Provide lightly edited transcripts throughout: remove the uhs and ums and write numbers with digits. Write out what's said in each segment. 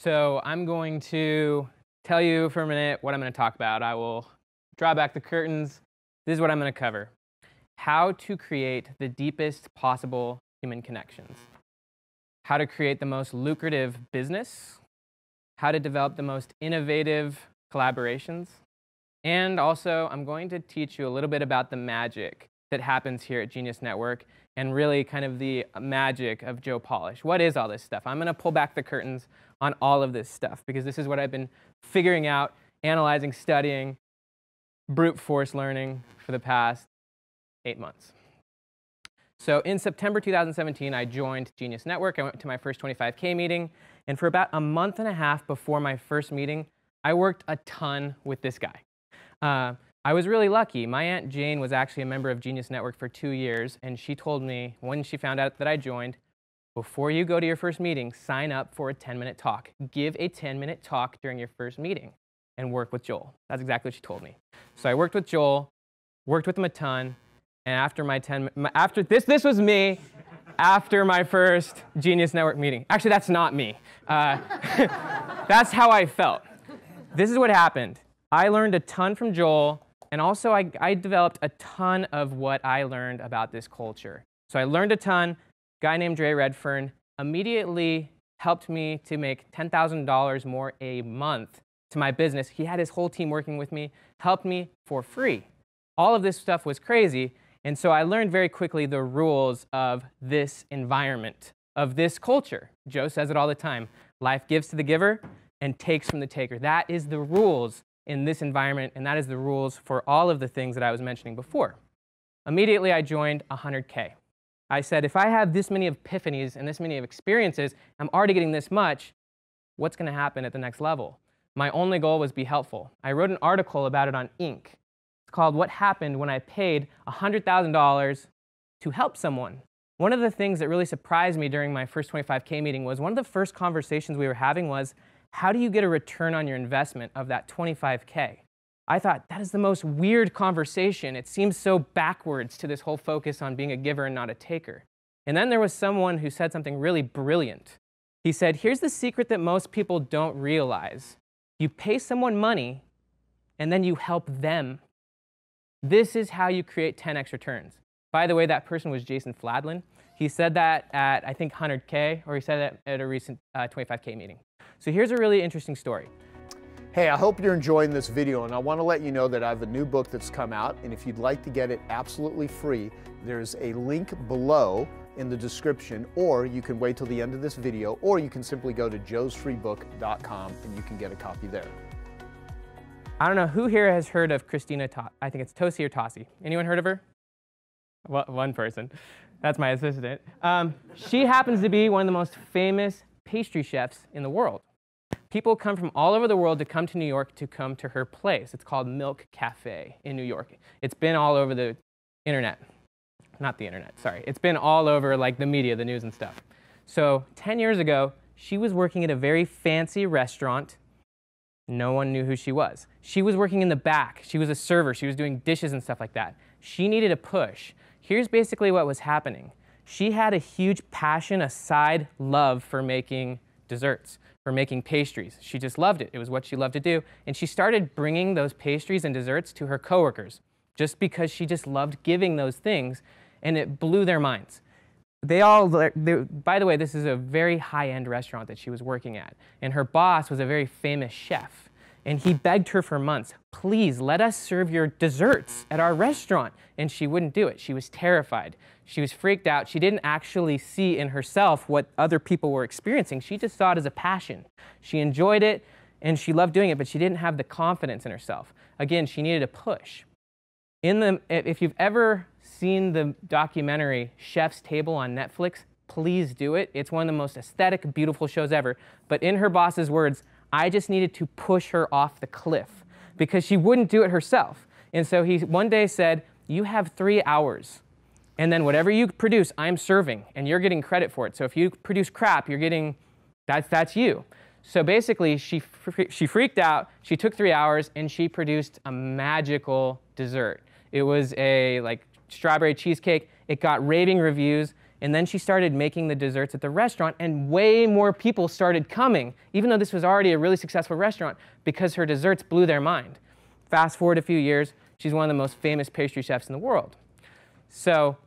So I'm going to tell you for a minute what I'm going to talk about. I will draw back the curtains. This is what I'm going to cover. How to create the deepest possible human connections. How to create the most lucrative business. How to develop the most innovative collaborations. And also, I'm going to teach you a little bit about the magic that happens here at Genius Network and really kind of the magic of Joe Polish. What is all this stuff? I'm going to pull back the curtains on all of this stuff because this is what I've been figuring out, analyzing, studying, brute force learning for the past 8 months. So in September 2017, I joined Genius Network. I went to my first 25K meeting. And for about a month and a half before my first meeting, I worked a ton with this guy. I was really lucky. My Aunt Jane was actually a member of Genius Network for 2 years, and she told me when she found out that I joined, before you go to your first meeting, sign up for a 10-minute talk. Give a 10-minute talk during your first meeting and work with Joel. That's exactly what she told me. So I worked with Joel, worked with him a ton, and after this was me after my first Genius Network meeting. Actually, that's not me. That's how I felt. This is what happened. I learned a ton from Joel, and also I developed a ton of what I learned about this culture. So I learned a ton. A guy named Dre Redfern immediately helped me to make $10,000 more a month to my business. He had his whole team working with me, helped me for free. All of this stuff was crazy, and so I learned very quickly the rules of this environment, of this culture. Joe says it all the time. Life gives to the giver and takes from the taker. That is the rules in this environment, and that is the rules for all of the things that I was mentioning before. Immediately, I joined 100K. I said, if I have this many epiphanies and this many experiences, I'm already getting this much, what's going to happen at the next level? My only goal was be helpful. I wrote an article about it on Inc. It's called What Happened When I Paid $100,000 to Help Someone. One of the things that really surprised me during my first 25K meeting was one of the first conversations we were having was, how do you get a return on your investment of that 25K? I thought, that is the most weird conversation. It seems so backwards to this whole focus on being a giver and not a taker. And then there was someone who said something really brilliant. He said, here's the secret that most people don't realize. You pay someone money, and then you help them. This is how you create 10x returns. By the way, that person was Jason Fladlin. He said that at, I think, 100K, or he said that at a recent 25K meeting. So here's a really interesting story. Hey, I hope you're enjoying this video, and I want to let you know that I have a new book that's come out, and if you'd like to get it absolutely free, there's a link below in the description, or you can wait till the end of this video, or you can simply go to joesfreebook.com and you can get a copy there. I don't know who here has heard of Christina, I think it's Tosi or Tosi. Anyone heard of her? Well, one person. That's my assistant. She happens to be one of the most famous pastry chefs in the world. People come from all over the world to come to New York to come to her place. It's called Milk Cafe in New York. It's been all over the internet. Not the internet, sorry. It's been all over like the media, the news and stuff. So 10 years ago, she was working at a very fancy restaurant. No one knew who she was. She was working in the back. She was a server. She was doing dishes and stuff like that. She needed a push. Here's basically what was happening. She had a huge passion, a side love for making desserts, for making pastries. She just loved it. It was what she loved to do. And she started bringing those pastries and desserts to her coworkers just because she just loved giving those things, and it blew their minds. By the way, this is a very high-end restaurant that she was working at, and her boss was a very famous chef. And he begged her for months, please let us serve your desserts at our restaurant. And she wouldn't do it. She was terrified. She was freaked out. She didn't actually see in herself what other people were experiencing. She just saw it as a passion. She enjoyed it, and she loved doing it, but she didn't have the confidence in herself. Again, she needed a push. If you've ever seen the documentary Chef's Table on Netflix, please do it. It's one of the most aesthetic, beautiful shows ever. But in her boss's words, I just needed to push her off the cliff because she wouldn't do it herself. And so he one day said, you have 3 hours, and then whatever you produce, I'm serving, and you're getting credit for it. So if you produce crap, you're getting, that's you. So basically, she freaked out. She took 3 hours, and she produced a magical dessert. It was a strawberry cheesecake. It got raving reviews. And then she started making the desserts at the restaurant, and way more people started coming, even though this was already a really successful restaurant, because her desserts blew their mind. Fast forward a few years, she's one of the most famous pastry chefs in the world. So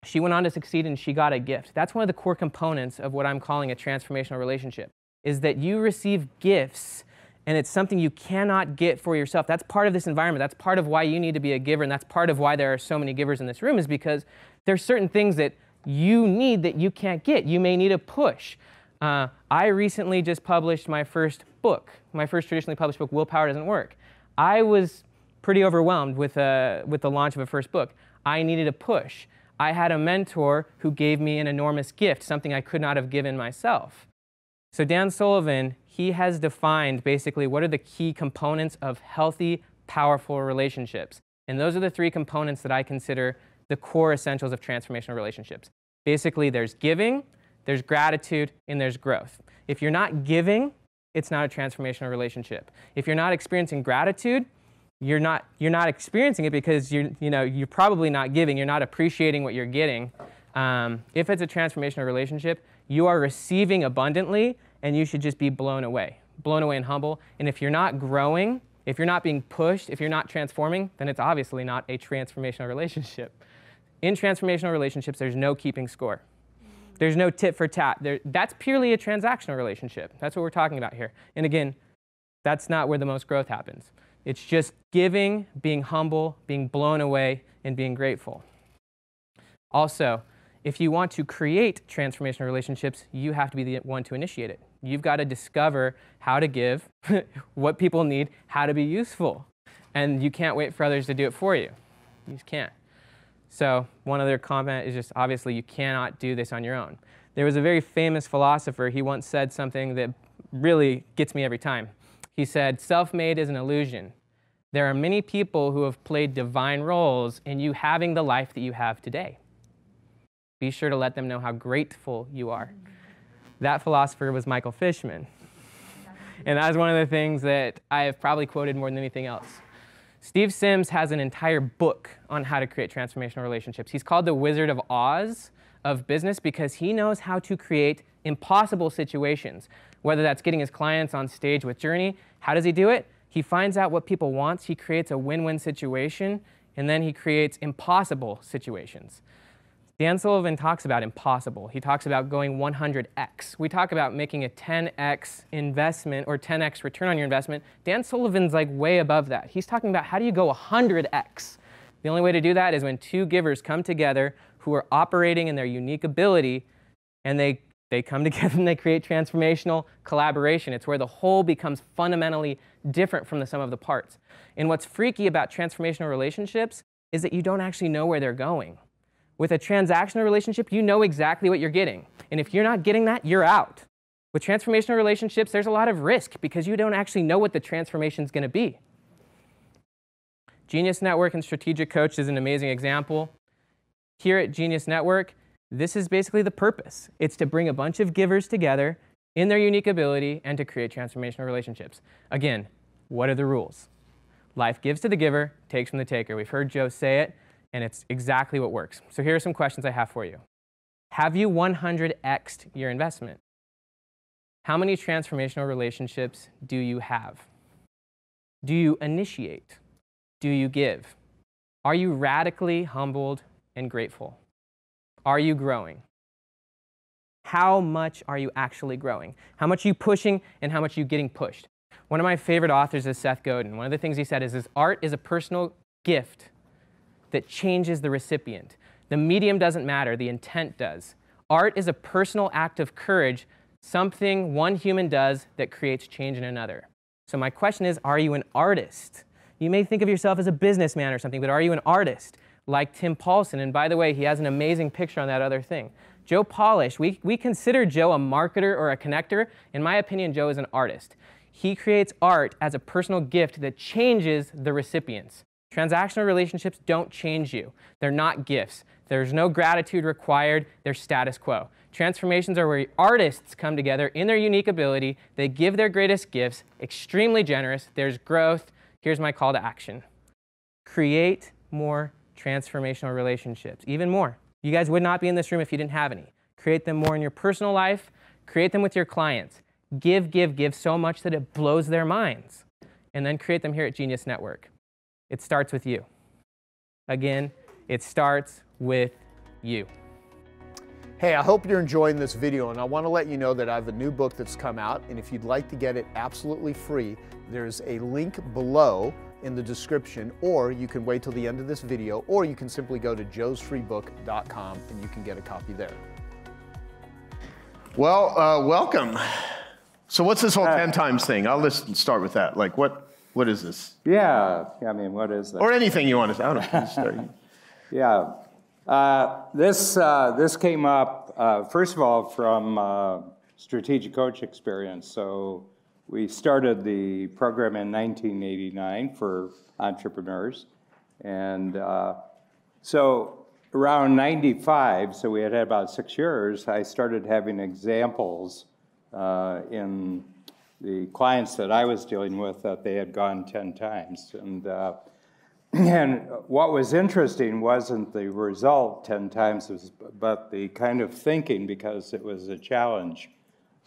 she went on to succeed, and she got a gift. That's one of the core components of what I'm calling a transformational relationship, is that you receive gifts, and it's something you cannot get for yourself. That's part of this environment. That's part of why you need to be a giver, and that's part of why there are so many givers in this room, is because there's certain things that you need that you can't get. You may need a push. I recently just published my first book, my first traditionally published book, Willpower Doesn't Work. I was pretty overwhelmed with the launch of a first book. I needed a push. I had a mentor who gave me an enormous gift, something I could not have given myself. So Dan Sullivan, he has defined basically what are the key components of healthy, powerful relationships. And those are the three components that I consider the core essentials of transformational relationships. Basically, there's giving, there's gratitude, and there's growth. If you're not giving, it's not a transformational relationship. If you're not experiencing gratitude, you're not experiencing it because you're probably not giving. You're not appreciating what you're getting. If it's a transformational relationship, you are receiving abundantly, and you should just be blown away and humble. And if you're not growing, if you're not being pushed, if you're not transforming, then it's obviously not a transformational relationship. In transformational relationships, there's no keeping score. There's no tit for tat. That's purely a transactional relationship. That's what we're talking about here. And again, that's not where the most growth happens. It's just giving, being humble, being blown away, and being grateful. Also, if you want to create transformational relationships, you have to be the one to initiate it. You've got to discover how to give, what people need, how to be useful. And you can't wait for others to do it for you. You just can't. So one other comment is just obviously you cannot do this on your own. There was a very famous philosopher. He once said something that really gets me every time. He said, self-made is an illusion. There are many people who have played divine roles in you having the life that you have today. Be sure to let them know how grateful you are. That philosopher was Michael Fishman. And that is one of the things that I have probably quoted more than anything else. Steve Sims has an entire book on how to create transformational relationships. He's called the Wizard of Oz of business because he knows how to create impossible situations. Whether that's getting his clients on stage with Journey, how does he do it? He finds out what people want, he creates a win-win situation, and then he creates impossible situations. Dan Sullivan talks about impossible. He talks about going 100x. We talk about making a 10x investment or 10x return on your investment. Dan Sullivan's like way above that. He's talking about how do you go 100x. The only way to do that is when two givers come together who are operating in their unique ability, and they come together and they create transformational collaboration. It's where the whole becomes fundamentally different from the sum of the parts. And what's freaky about transformational relationships is that you don't actually know where they're going. With a transactional relationship, you know exactly what you're getting. And if you're not getting that, you're out. With transformational relationships, there's a lot of risk because you don't actually know what the transformation is going to be. Genius Network and Strategic Coach is an amazing example. Here at Genius Network, this is basically the purpose. It's to bring a bunch of givers together in their unique ability and to create transformational relationships. Again, what are the rules? Life gives to the giver, takes from the taker. We've heard Joe say it, and it's exactly what works. So here are some questions I have for you. Have you 100x'd your investment? How many transformational relationships do you have? Do you initiate? Do you give? Are you radically humbled and grateful? Are you growing? How much are you actually growing? How much are you pushing and how much are you getting pushed? One of my favorite authors is Seth Godin. One of the things he said is art is a personal gift that changes the recipient. The medium doesn't matter, the intent does. Art is a personal act of courage, something one human does that creates change in another. So my question is, are you an artist? You may think of yourself as a businessman or something, but are you an artist? Like Tim Paulson, and by the way, he has an amazing picture on that other thing. Joe Polish, we consider Joe a marketer or a connector. In my opinion, Joe is an artist. He creates art as a personal gift that changes the recipients. Transactional relationships don't change you. They're not gifts. There's no gratitude required. They're status quo. Transformations are where artists come together in their unique ability. They give their greatest gifts, extremely generous. There's growth. Here's my call to action. Create more transformational relationships, even more. You guys would not be in this room if you didn't have any. Create them more in your personal life. Create them with your clients. Give, give, give so much that it blows their minds. And then create them here at Genius Network. It starts with you. Again, it starts with you. Hey, I hope you're enjoying this video, and I want to let you know that I have a new book that's come out, and if you'd like to get it absolutely free, there's a link below in the description, or you can wait till the end of this video, or you can simply go to joesfreebook.com and you can get a copy there. Well, welcome. So what's this whole 10 times thing? I'll start with that. Like, what is this? Yeah, I mean, what is that? Or anything you want to say. I don't know. Start. Yeah. This came up, first of all, from strategic coach experience. So we started the program in 1989 for entrepreneurs. And so around 95, so we had about 6 years, I started having examples in the clients that I was dealing with that they had gone 10 times. And what was interesting wasn't the result 10 times, but the kind of thinking, because it was a challenge.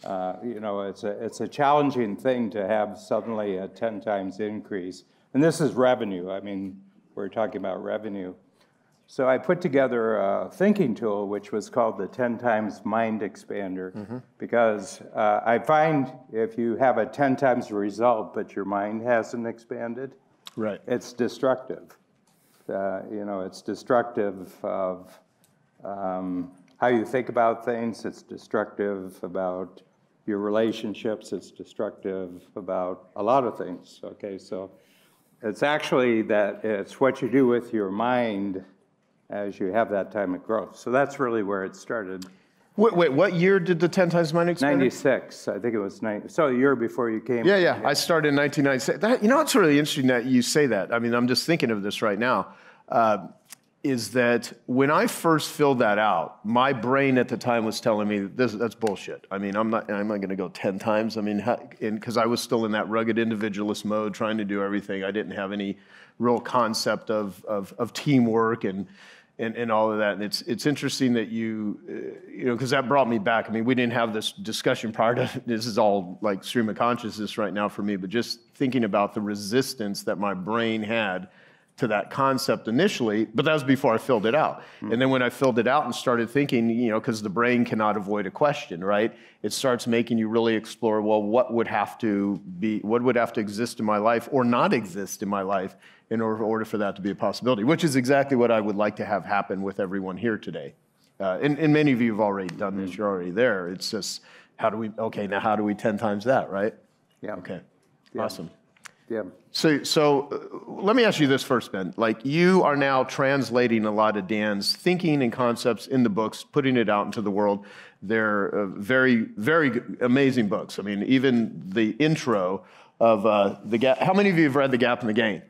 You know, it's a challenging thing to have suddenly a 10 times increase. And this is revenue. I mean, we're talking about revenue. So I put together a thinking tool, which was called the 10 times mind expander, because I find if you have a 10 times result, but your mind hasn't expanded, Right. it's destructive. You know, it's destructive of how you think about things. It's destructive about your relationships. It's destructive about a lot of things. Okay, so it's actually that it's what you do with your mind as you have that time of growth. So that's really where it started. Wait, what year did the 10 times mind expand? 96, I think it was 90. So a year before you came. Yeah. I started in 1996. You know, it's really interesting that you say that. I mean, I'm just thinking of this right now. Is that when I first filled that out, my brain at the time was telling me that's bullshit. I mean, I'm not going to go 10 times. I mean, because I was still in that rugged individualist mode, trying to do everything. I didn't have any real concept of teamwork and all of that. And it's interesting that you know, because that brought me back. I mean, we didn't have this discussion prior to, this is all like stream of consciousness right now for me, but just thinking about the resistance that my brain had to that concept initially, but that was before I filled it out. And then when I filled it out and started thinking, you know, because the brain cannot avoid a question, right? It starts making you really explore, well, what would have to exist in my life or not exist in my life in order for that to be a possibility, which is exactly what I would like to have happen with everyone here today. And many of you have already done this, you're already there. It's just, now how do we 10 times that, right? Yeah. Okay, Yeah. awesome. Yeah. So let me ask you this first, Ben. Like, you are now translating a lot of Dan's thinking and concepts in the books, putting it out into the world. They're very, very amazing books. I mean, even the intro of The Gap. How many of you have read The Gap and the Gain?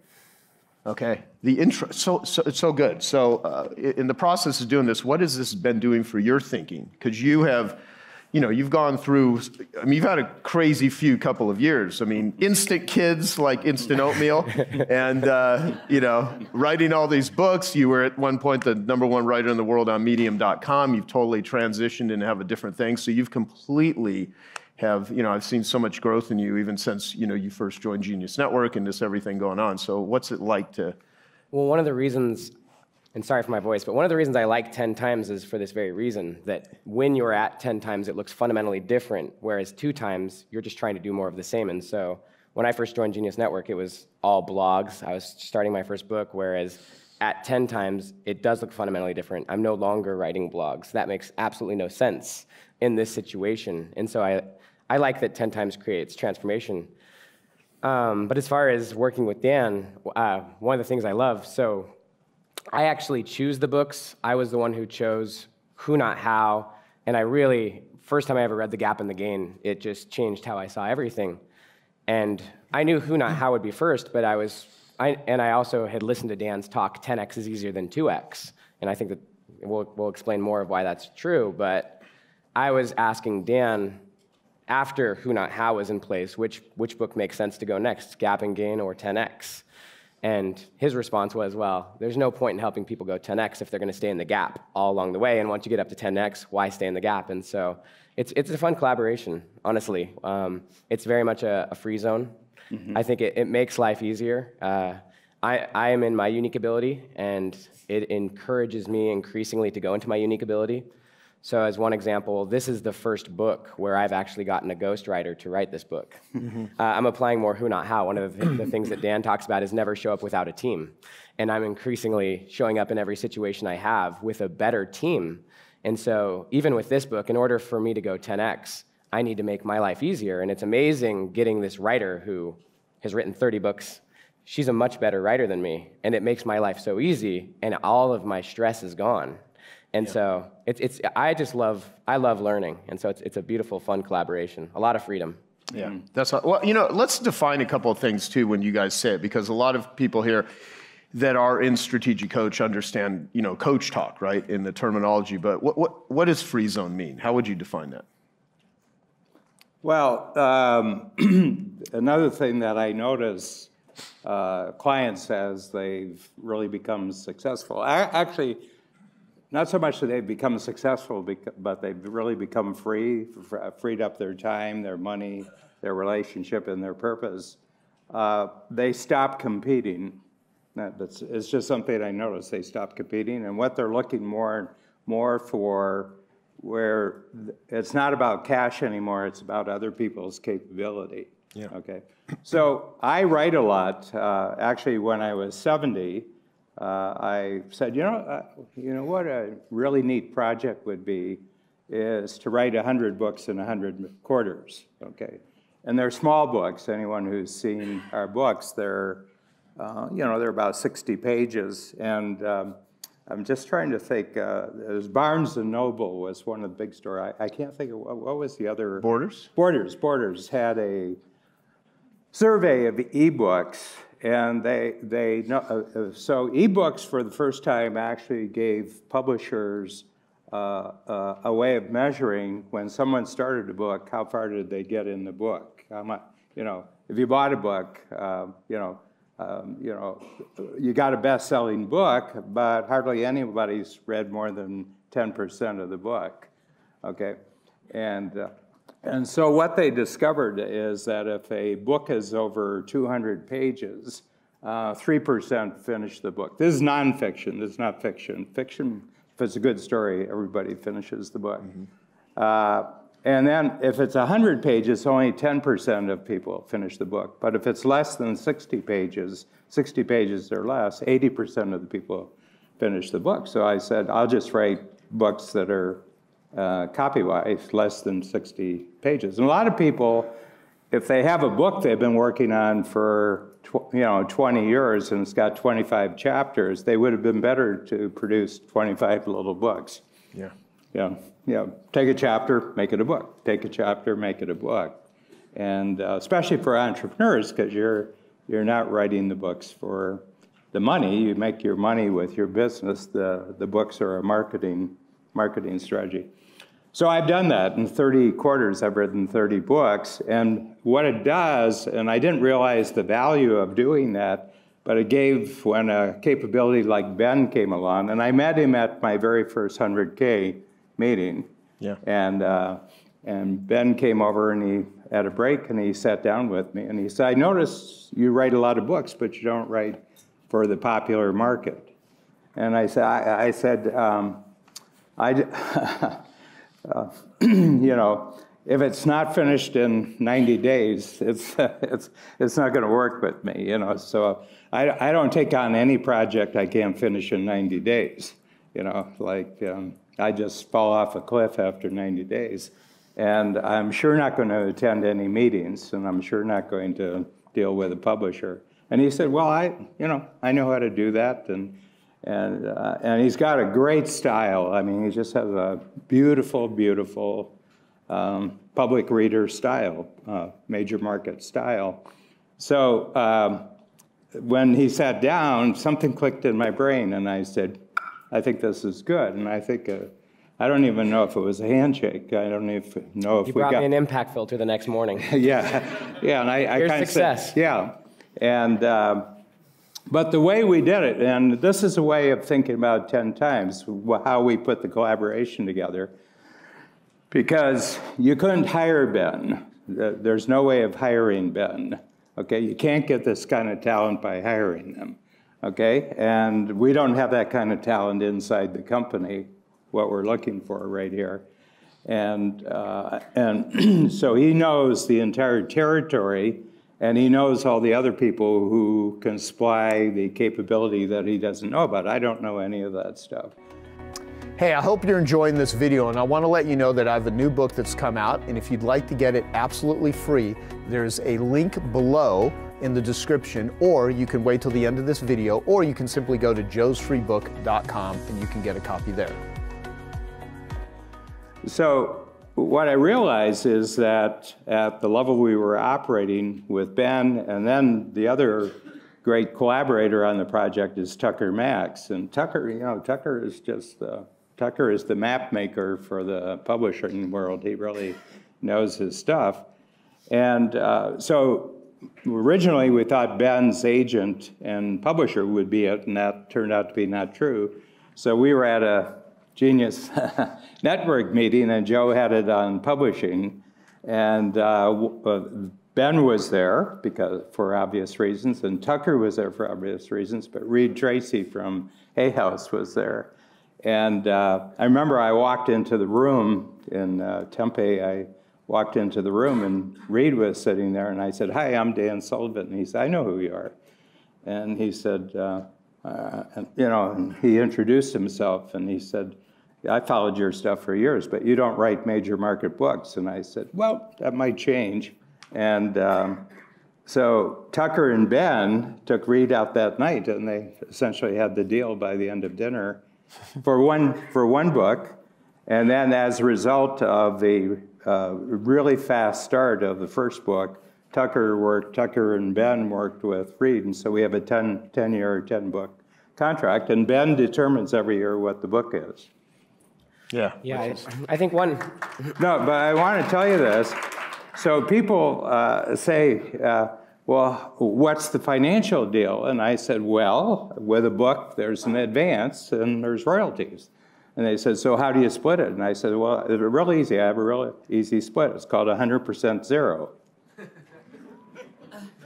Okay. The intro, it's so good. So in the process of doing this, what has this been doing for your thinking? Because you have, you know, you've gone through, I mean, you've had a crazy couple of years. I mean, instant kids like instant oatmeal and, you know, writing all these books. You were at one point the #1 writer in the world on medium.com. You've totally transitioned and have a different thing. So you've completely have, you know, I've seen so much growth in you even since, you know, you first joined Genius Network and just everything going on. So what's it like to? Well, one of the reasons, and sorry for my voice, but one of the reasons I like 10 times is for this very reason, that when you're at 10 times, it looks fundamentally different, whereas 2 times, you're just trying to do more of the same. And so when I first joined Genius Network, it was all blogs. I was starting my first book, whereas at 10 times, it does look fundamentally different. I'm no longer writing blogs. That makes absolutely no sense in this situation. And so I like that 10 times creates transformation. But as far as working with Dan, one of the things I love, so I actually choose the books. I was the one who chose Who Not How, and I really, first time I ever read The Gap and the Gain, it just changed how I saw everything. And I knew Who Not How would be first, but I also had listened to Dan's talk, 10x is easier than 2x, and I think that we'll explain more of why that's true, but I was asking Dan, after Who Not How was in place, which book makes sense to go next, Gap and Gain or 10x? And his response was, well, there's no point in helping people go 10x if they're going to stay in the gap all along the way. And once you get up to 10x, why stay in the gap? And so it's a fun collaboration, honestly. It's very much a free zone. I think it makes life easier. I am in my unique ability, and it encourages me increasingly to go into my unique ability. So as one example, this is the first book where I've actually gotten a ghostwriter to write this book. I'm applying more who, not how. One of the things that Dan talks about is never show up without a team. And I'm increasingly showing up in every situation I have with a better team. And so even with this book, in order for me to go 10x, I need to make my life easier. And it's amazing getting this writer who has written 30 books. She's a much better writer than me, and it makes my life so easy, and all of my stress is gone. And so I love learning, and so it's a beautiful, fun collaboration, a lot of freedom. Yeah, that's well. Let's define a couple of things too when you guys say it, because a lot of people here that are in strategic coach understand coach talk, right, in the terminology. But what does free zone mean? How would you define that? Well, another thing that I notice clients as they've really become successful, actually, not so much that they've become successful, but they've really become freed up their time, their money, their relationship, and their purpose. They stop competing. It's just something I noticed. They stop competing, and what they're looking more for, where it's not about cash anymore, it's about other people's capability. Yeah. Okay. So I write a lot. Actually, when I was 70, I said, you know what a really neat project would be is to write 100 books in 100 quarters. Okay. And they're small books. Anyone who's seen our books, they're about 60 pages. And I'm just trying to think. It was Barnes & Noble was one of the big stores. I can't think of what was the other. Borders? Borders had a survey of ebooks, and so ebooks for the first time actually gave publishers a way of measuring when someone started a book, how far did they get in the book? How much, if you bought a book, you got a best-selling book, but hardly anybody's read more than 10% of the book. Okay, and so what they discovered is that if a book is over 200 pages, 3% finish the book. This is nonfiction. This is not fiction. Fiction, if it's a good story, everybody finishes the book. And then if it's 100 pages, only 10% of people finish the book. But if it's less than 60 pages or less, 80% of the people finish the book. So I said, I'll just write books that are copy-wise, less than 60 pages. And a lot of people, if they have a book they've been working on for 20 years and it's got 25 chapters, they would have been better to produce 25 little books. Take a chapter, make it a book. Take a chapter, make it a book. And especially for entrepreneurs, because you're not writing the books for the money. You make your money with your business. The books are a marketing strategy. So I've done that in 30 quarters. I've written 30 books. And what it does, and I didn't realize the value of doing that, but it gave, when a capability like Ben came along, and I met him at my very first 100K meeting. Yeah. And Ben came over and he had a break and he sat down with me and he said, I notice you write a lot of books, but you don't write for the popular market. And I said, if it's not finished in 90 days, it's not going to work with me, So I don't take on any project I can't finish in 90 days, I just fall off a cliff after 90 days. And I'm sure not going to attend any meetings, and I'm sure not going to deal with a publisher. And he said, well, I know how to do that. And he's got a great style. I mean, he just has a beautiful, beautiful public reader style, major market style. So when he sat down, something clicked in my brain, and I said, I think this is good. And I think, I don't even know if it was a handshake. I don't even know if you brought me an impact filter the next morning. Yeah, and I Here's kind of success. said, yeah. And But the way we did it, and this is a way of thinking about 10 times, how we put the collaboration together, because you couldn't hire Ben. There's no way of hiring Ben, okay? You can't get this kind of talent by hiring them, okay? And we don't have that kind of talent inside the company, what we're looking for right here. And so he knows the entire territory, and he knows all the other people who can supply the capability that he doesn't know about. I don't know any of that stuff. Hey, I hope you're enjoying this video, and I want to let you know that I have a new book that's come out, and if you'd like to get it absolutely free, there's a link below in the description, or you can wait till the end of this video, or you can simply go to joesfreebook.com and you can get a copy there. So what I realized is that at the level we were operating with Ben, and then the other great collaborator on the project is Tucker Max. And Tucker, you know, Tucker is the map maker for the publishing world. He really knows his stuff. And so originally we thought Ben's agent and publisher would be it, and that turned out to be not true. So we were at a Genius Network meeting, and Joe had it on publishing, and Ben was there for obvious reasons, and Tucker was there for obvious reasons, but Reed Tracy from Hay House was there. And I remember I walked into the room in Tempe. I walked into the room, and Reed was sitting there, and I said, "Hi, I'm Dan Sullivan." And he said, "I know who you are." And he said, and he introduced himself, and he said, "I followed your stuff for years, but you don't write major market books." And I said, "Well, that might change." And so Tucker and Ben took Reed out that night, and they essentially had the deal by the end of dinner for one book. And then as a result of the really fast start of the first book, Tucker and Ben worked with Reed, and so we have a 10-year, 10-book contract, and Ben determines every year what the book is. Yeah, I think one... No, but I want to tell you this. So people say, well, what's the financial deal? And I said, well, with a book, there's an advance and there's royalties. And they said, so how do you split it? And I said, well, it's real easy. I have a real easy split. It's called 100% zero.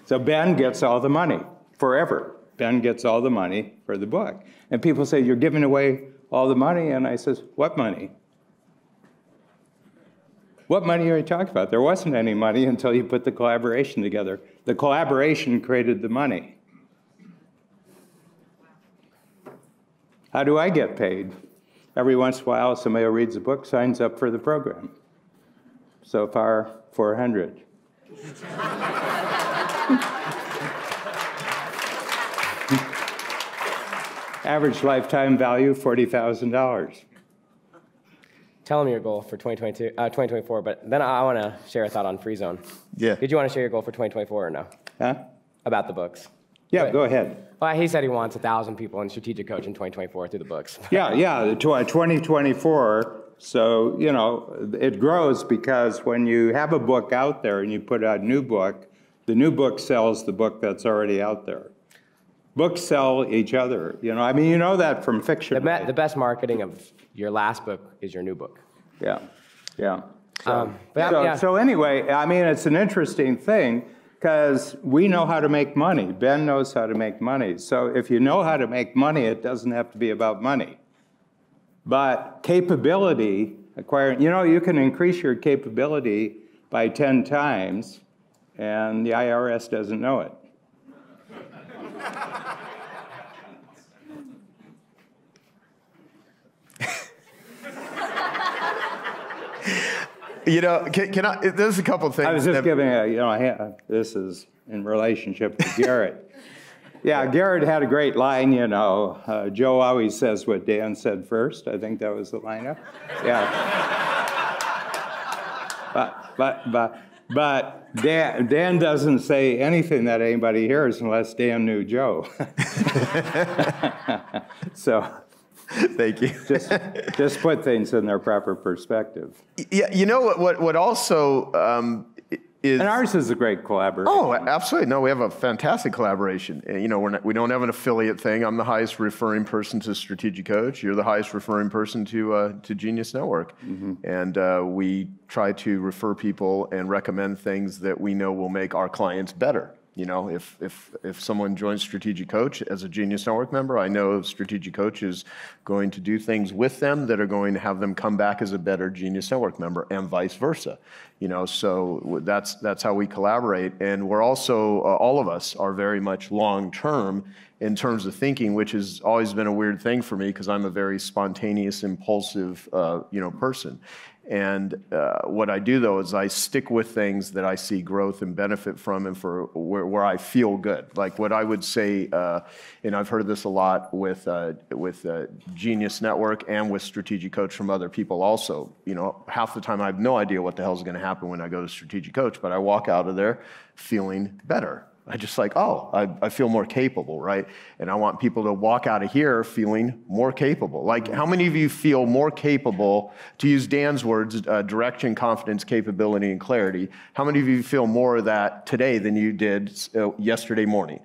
So Ben gets all the money forever. Ben gets all the money for the book. And people say, you're giving away all the money? And I says, what money? What money are you talking about? There wasn't any money until you put the collaboration together. The collaboration created the money. How do I get paid? Every once in a while, somebody who reads a book signs up for the program. So far, 400. Average lifetime value, $40,000. Tell them your goal for 2024, but then I want to share a thought on Free Zone. Yeah. Did you want to share your goal for 2024 or no? Huh? About the books. Yeah, go ahead. Well, he said he wants 1,000 people in strategic coach in 2024 through the books. Yeah, 2024. So, you know, it grows because when you have a book out there and you put out a new book, the new book sells the book that's already out there. Books sell each other. You know, I mean, you know that from fiction. Right? The best marketing of your last book is your new book. Yeah, yeah. So, so anyway, I mean, it's an interesting thing because we know how to make money. Ben knows how to make money. So if you know how to make money, it doesn't have to be about money. But capability, acquiring, you know, you can increase your capability by 10 times, and the IRS doesn't know it. You know, can I, there's a couple of things. I was just giving a, you know, this is in relationship to Garrett. Yeah, Garrett had a great line, you know, Joe always says what Dan said first. I think that was the lineup. Yeah. But Dan doesn't say anything that anybody hears unless Dan knew Joe. So... Thank you. just put things in their proper perspective. Yeah, you know what also is... And ours is a great collaboration. Oh, absolutely. No, we have a fantastic collaboration. You know, we don't have an affiliate thing. I'm the highest referring person to Strategic Coach. You're the highest referring person to Genius Network. And we try to refer people and recommend things that we know will make our clients better. You know, if someone joins Strategic Coach as a Genius Network member, I know Strategic Coach is going to do things with them that are going to have them come back as a better Genius Network member, and vice versa. You know, so that's how we collaborate. And we're also, all of us are very much long-term in terms of thinking, which has always been a weird thing for me because I'm a very spontaneous, impulsive, you know, person. And what I do, though, is I stick with things that I see growth and benefit from, and for where I feel good. Like what I would say, and I've heard this a lot with Genius Network and with Strategic Coach from other people also. You know, half the time I have no idea what the hell is going to happen when I go to Strategic Coach, but I walk out of there feeling better. I just like, oh, I feel more capable, right? And I want people to walk out of here feeling more capable. Like, how many of you feel more capable, to use Dan's words, direction, confidence, capability, and clarity? How many of you feel more of that today than you did yesterday morning,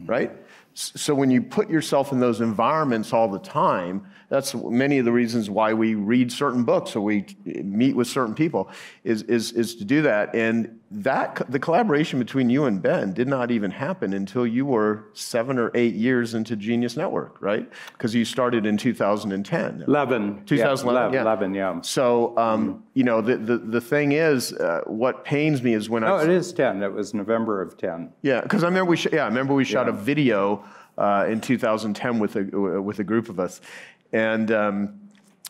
right? So when you put yourself in those environments all the time, that's many of the reasons why we read certain books or we meet with certain people is to do that. And the collaboration between you and Ben did not even happen until you were 7 or 8 years into Genius Network, right? Because you started in 2010. 11. 2011, yeah. 11, yeah. So, you know, the thing is, what pains me is when No, it is 10. It was November of 10. Yeah, because I remember we shot a video in 2010 with a group of us, and at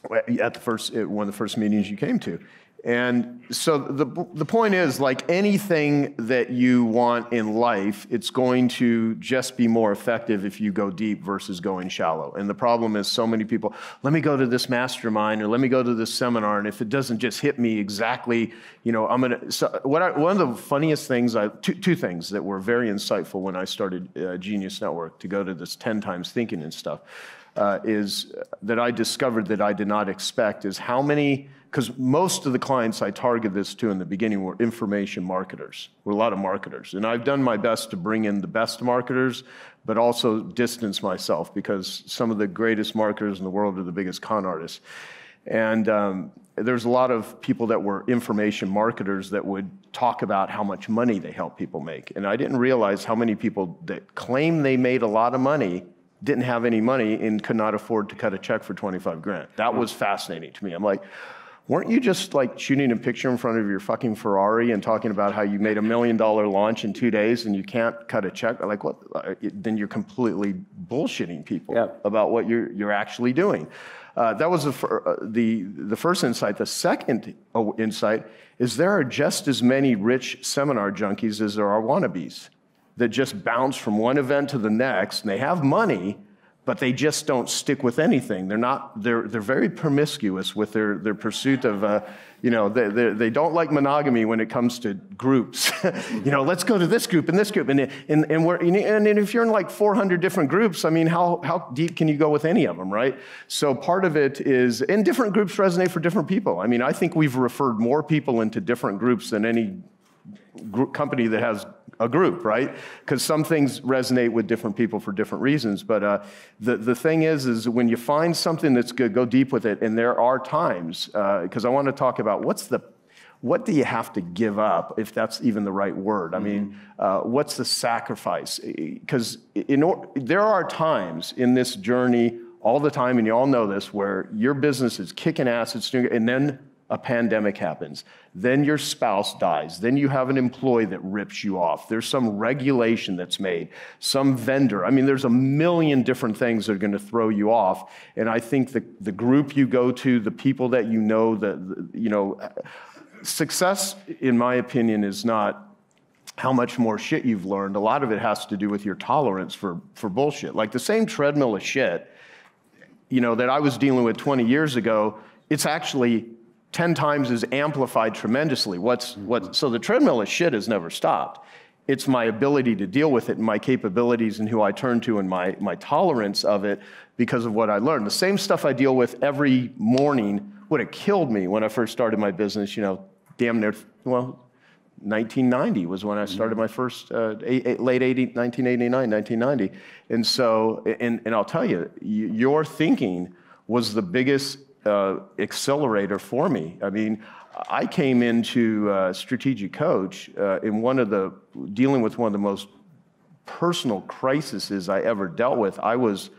one of the first meetings you came to. And so the point is, like anything that you want in life, it's going to just be more effective if you go deep versus going shallow. And the problem is so many people, let me go to this mastermind or let me go to this seminar, and if it doesn't just hit me exactly, you know, I'm going to... So one of the funniest things, two things that were very insightful when I started Genius Network to go to this 10 times thinking and stuff, is that I discovered that I did not expect is how many... Because most of the clients I targeted this to in the beginning were information marketers. We're a lot of marketers. And I've done my best to bring in the best marketers, but also distance myself because some of the greatest marketers in the world are the biggest con artists. And there's a lot of people that were information marketers that would talk about how much money they help people make. And I didn't realize how many people that claim they made a lot of money didn't have any money and could not afford to cut a check for 25 grand. That was fascinating to me. I'm like, weren't you just like shooting a picture in front of your fucking Ferrari and talking about how you made $1 million launch in 2 days and you can't cut a check? Like what? Then you're completely bullshitting people about what you're actually doing. That was the first insight. The second insight is there are just as many rich seminar junkies as there are wannabes that just bounce from one event to the next, and they have money, but they just don't stick with anything. They're very promiscuous with their pursuit of, you know, they don't like monogamy when it comes to groups. You know, let's go to this group and this group. And if you're in like 400 different groups, I mean, how deep can you go with any of them, right? So part of it is, and different groups resonate for different people. I mean, I think we've referred more people into different groups than any company that has a group, right? Because some things resonate with different people for different reasons. But the thing is when you find something that's good, go deep with it. And there are times, because I want to talk about what do you have to give up, if that's even the right word? I mean, what's the sacrifice? Because there are times in this journey all the time, and you all know this, where your business is kicking ass, and then a pandemic happens. Then your spouse dies. Then you have an employee that rips you off. There's some regulation that's made, some vendor. I mean, there's a million different things that are going to throw you off. And I think the group you go to, the people that you know, success, in my opinion, is not how much more shit you've learned. A lot of it has to do with your tolerance for bullshit. Like the same treadmill of shit, you know, that I was dealing with 20 years ago, it's actually 10 times is amplified tremendously. So the treadmill of shit has never stopped. It's my ability to deal with it and my capabilities and who I turn to and my tolerance of it because of what I learned. The same stuff I deal with every morning would have killed me when I first started my business, you know, damn near, well, 1990 was when I started my first, late 1989, 1990. And so, and I'll tell you, your thinking was the biggest accelerator for me. I mean, I came into strategic coach in dealing with one of the most personal crises I ever dealt with. I was,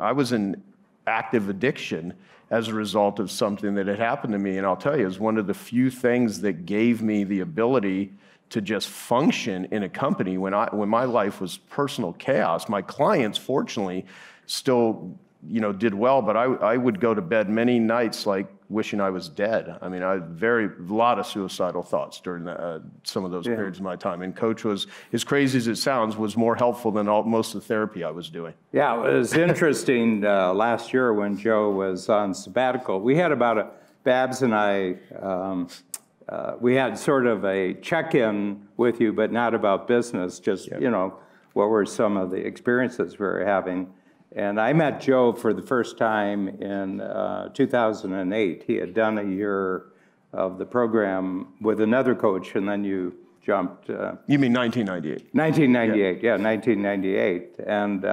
I was in active addiction as a result of something that had happened to me. And I'll tell you, it was one of the few things that gave me the ability to just function in a company when my life was personal chaos. My clients, fortunately, still, did well, but I would go to bed many nights like wishing I was dead. I mean, I had a lot of suicidal thoughts during some of those periods of my time. And Coach was, as crazy as it sounds, was more helpful than most of the therapy I was doing. Yeah, it was interesting last year when Joe was on sabbatical. We had Babs and I, we had sort of a check-in with you, but not about business, just, what were some of the experiences we were having. And I met Joe for the first time in 2008. He had done a year of the program with another coach, and then you jumped. You mean 1998? 1998, yeah 1998. And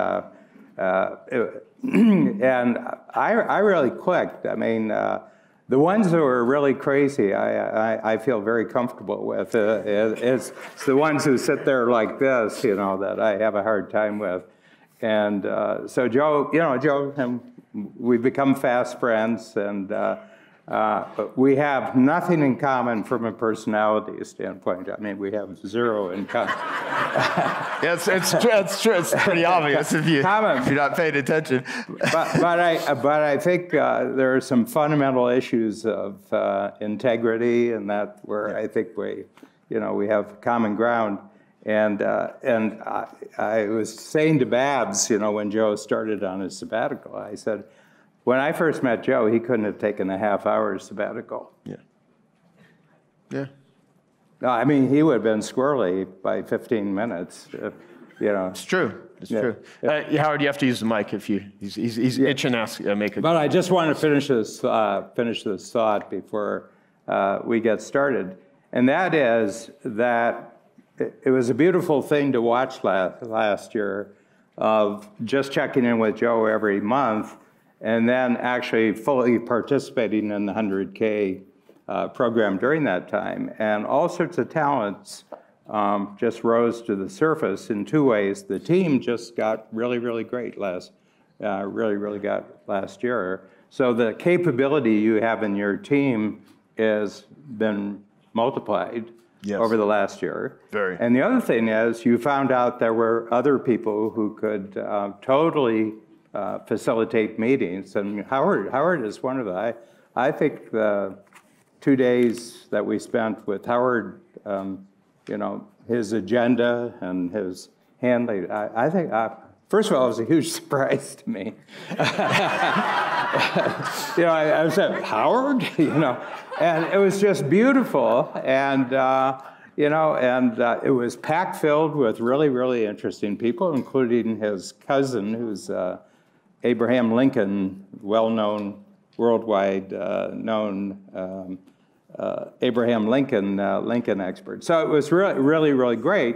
I really clicked. I mean, the ones that were really crazy, I feel very comfortable with. It's the ones who sit there like this, that I have a hard time with. And so Joe, Joe and we've become fast friends, and we have nothing in common from a personality standpoint. I mean, we have zero in common. It's true. It's pretty obvious if you're not paying attention. But I think there are some fundamental issues of integrity, and that where I think we have common ground. And I was saying to Babs, when Joe started on his sabbatical, I said, when I first met Joe, he couldn't have taken a half-hour sabbatical. Yeah. Yeah. No, I mean, he would have been squirrely by 15 minutes. It's true. It's true. Howard, you have to use the mic if he's itching to make a. But I just want to finish this thought before we get started, and that is that. It was a beautiful thing to watch last year of just checking in with Joe every month and then actually fully participating in the 100K program during that time. And all sorts of talents just rose to the surface in two ways. The team just got really, really great last year. So the capability you have in your team has been multiplied. Yes. Over the last year. Very. And the other thing is you found out there were other people who could totally facilitate meetings. And Howard is one of them. I think the 2 days that we spent with Howard, his agenda and his handling, I think, first of all, it was a huge surprise to me. I said, Howard? And it was just beautiful. And, it was packed filled with really, really interesting people, including his cousin, who's Abraham Lincoln, well-known, worldwide known Abraham Lincoln expert. So it was really, really, really great.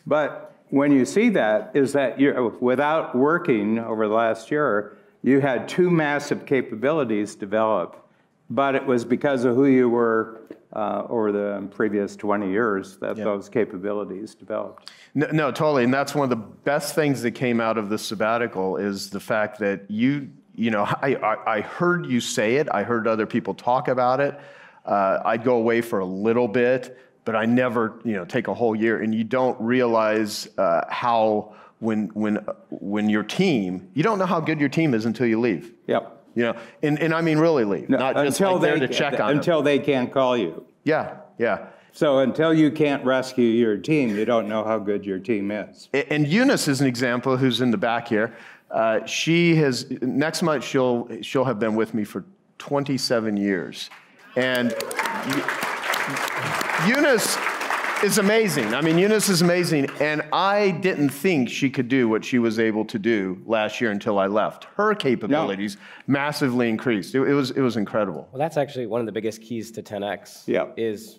But when you see that, is that without working over the last year, you had two massive capabilities develop. But it was because of who you were over the previous 20 years that those capabilities developed. No, totally. And that's one of the best things that came out of the sabbatical is the fact that I heard you say it. I heard other people talk about it. I'd go away for a little bit, but I never, take a whole year. And you don't realize how when your team, you don't know how good your team is until you leave. Yep. And I mean really leave, not just there to check on them. Until they can't call you. Yeah. So until you can't rescue your team, you don't know how good your team is. And Eunice is an example who's in the back here. She has, next month she'll have been with me for 27 years. And Eunice is amazing. I mean, Eunice is amazing, and I didn't think she could do what she was able to do last year until I left. Her capabilities massively increased. It was incredible. Well, that's actually one of the biggest keys to 10x. Yeah. Is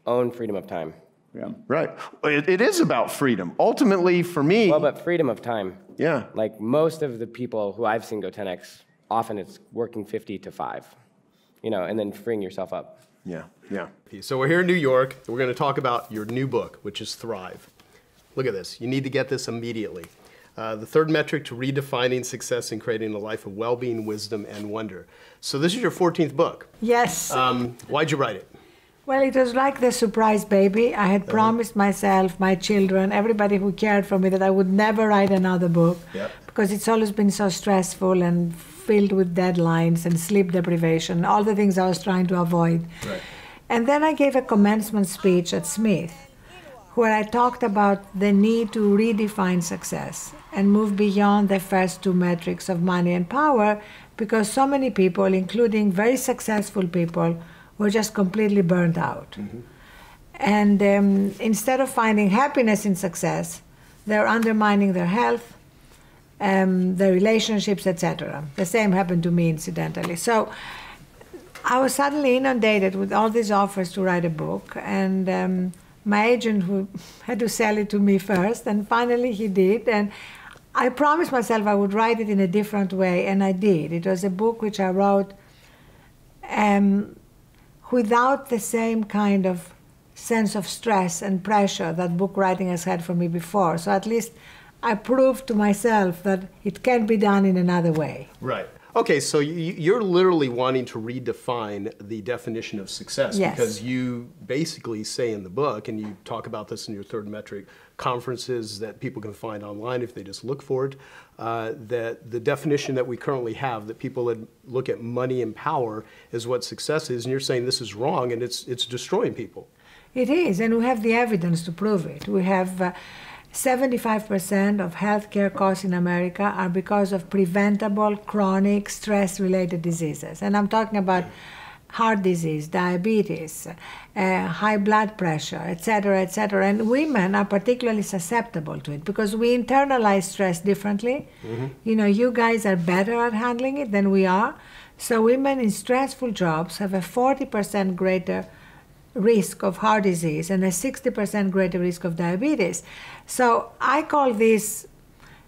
own freedom of time. Yeah. Right. It is about freedom. Ultimately, for me. Well, but freedom of time. Yeah. Like most of the people who I've seen go 10x, often it's working 50 to 5, and then freeing yourself up. Yeah, yeah. So we're here in New York. We're going to talk about your new book, which is Thrive. Look at this. You need to get this immediately. The third metric to redefining success and creating a life of well-being, wisdom, and wonder. So this is your 14th book. Yes. Why'd you write it? Well, it was like the surprise baby. I had promised myself, my children, everybody who cared for me that I would never write another book because it's always been so stressful and filled with deadlines and sleep deprivation, all the things I was trying to avoid. Right. And then I gave a commencement speech at Smith where I talked about the need to redefine success and move beyond the first two metrics of money and power because so many people, including very successful people, were just completely burnt out. Mm-hmm. And instead of finding happiness in success, they're undermining their health, their relationships, etc. The same happened to me, incidentally. So I was suddenly inundated with all these offers to write a book, and my agent who had to sell it to me first, and finally he did. And I promised myself I would write it in a different way, and I did. It was a book which I wrote without the same kind of sense of stress and pressure that book writing has had for me before. So at least I proved to myself that it can be done in another way. Right. Okay, so you're literally wanting to redefine the definition of success because you basically say in the book, and you talk about this in your third metric, conferences that people can find online if they just look for it, that the definition that we currently have, that people that look at money and power is what success is, and you're saying this is wrong and it's destroying people. It is, and we have the evidence to prove it. We have 75% of healthcare costs in America are because of preventable chronic stress-related diseases. And I'm talking about heart disease, diabetes, high blood pressure, etc., etc. And women are particularly susceptible to it because we internalize stress differently. Mm-hmm. You guys are better at handling it than we are. So women in stressful jobs have a 40% greater risk of heart disease and a 60% greater risk of diabetes. So I call this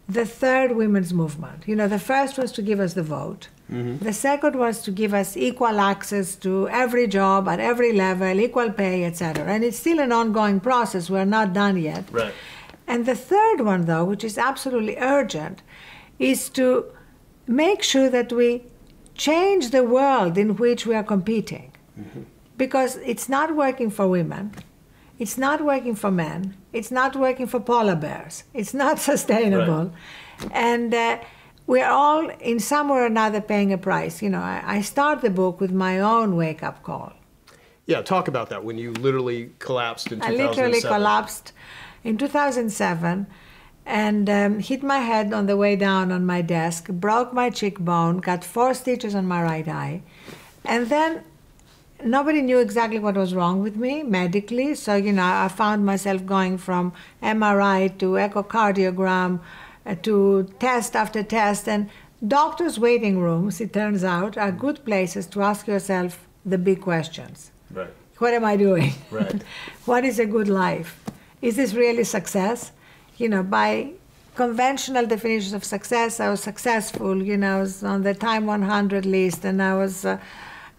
the third women's movement. The first was to give us the vote. Mm-hmm. The second was to give us equal access to every job at every level, equal pay, etc. And it's still an ongoing process. We're not done yet. Right. And the third one, though, which is absolutely urgent, is to make sure that we change the world in which we are competing. Mm-hmm. Because it's not working for women, it's not working for men, it's not working for polar bears, it's not sustainable. Right. And we're all, in some way or another, paying a price. I start the book with my own wake-up call. Yeah, talk about that, when you literally collapsed in 2007. I literally collapsed in 2007 and hit my head on the way down on my desk, broke my cheekbone, got 4 stitches on my right eye, and then nobody knew exactly what was wrong with me medically. So, I found myself going from MRI to echocardiogram to test after test. And doctors' waiting rooms, it turns out, are good places to ask yourself the big questions. Right. What am I doing? Right. What is a good life? Is this really success? By conventional definitions of success, I was successful. I was on the Time 100 list, and I was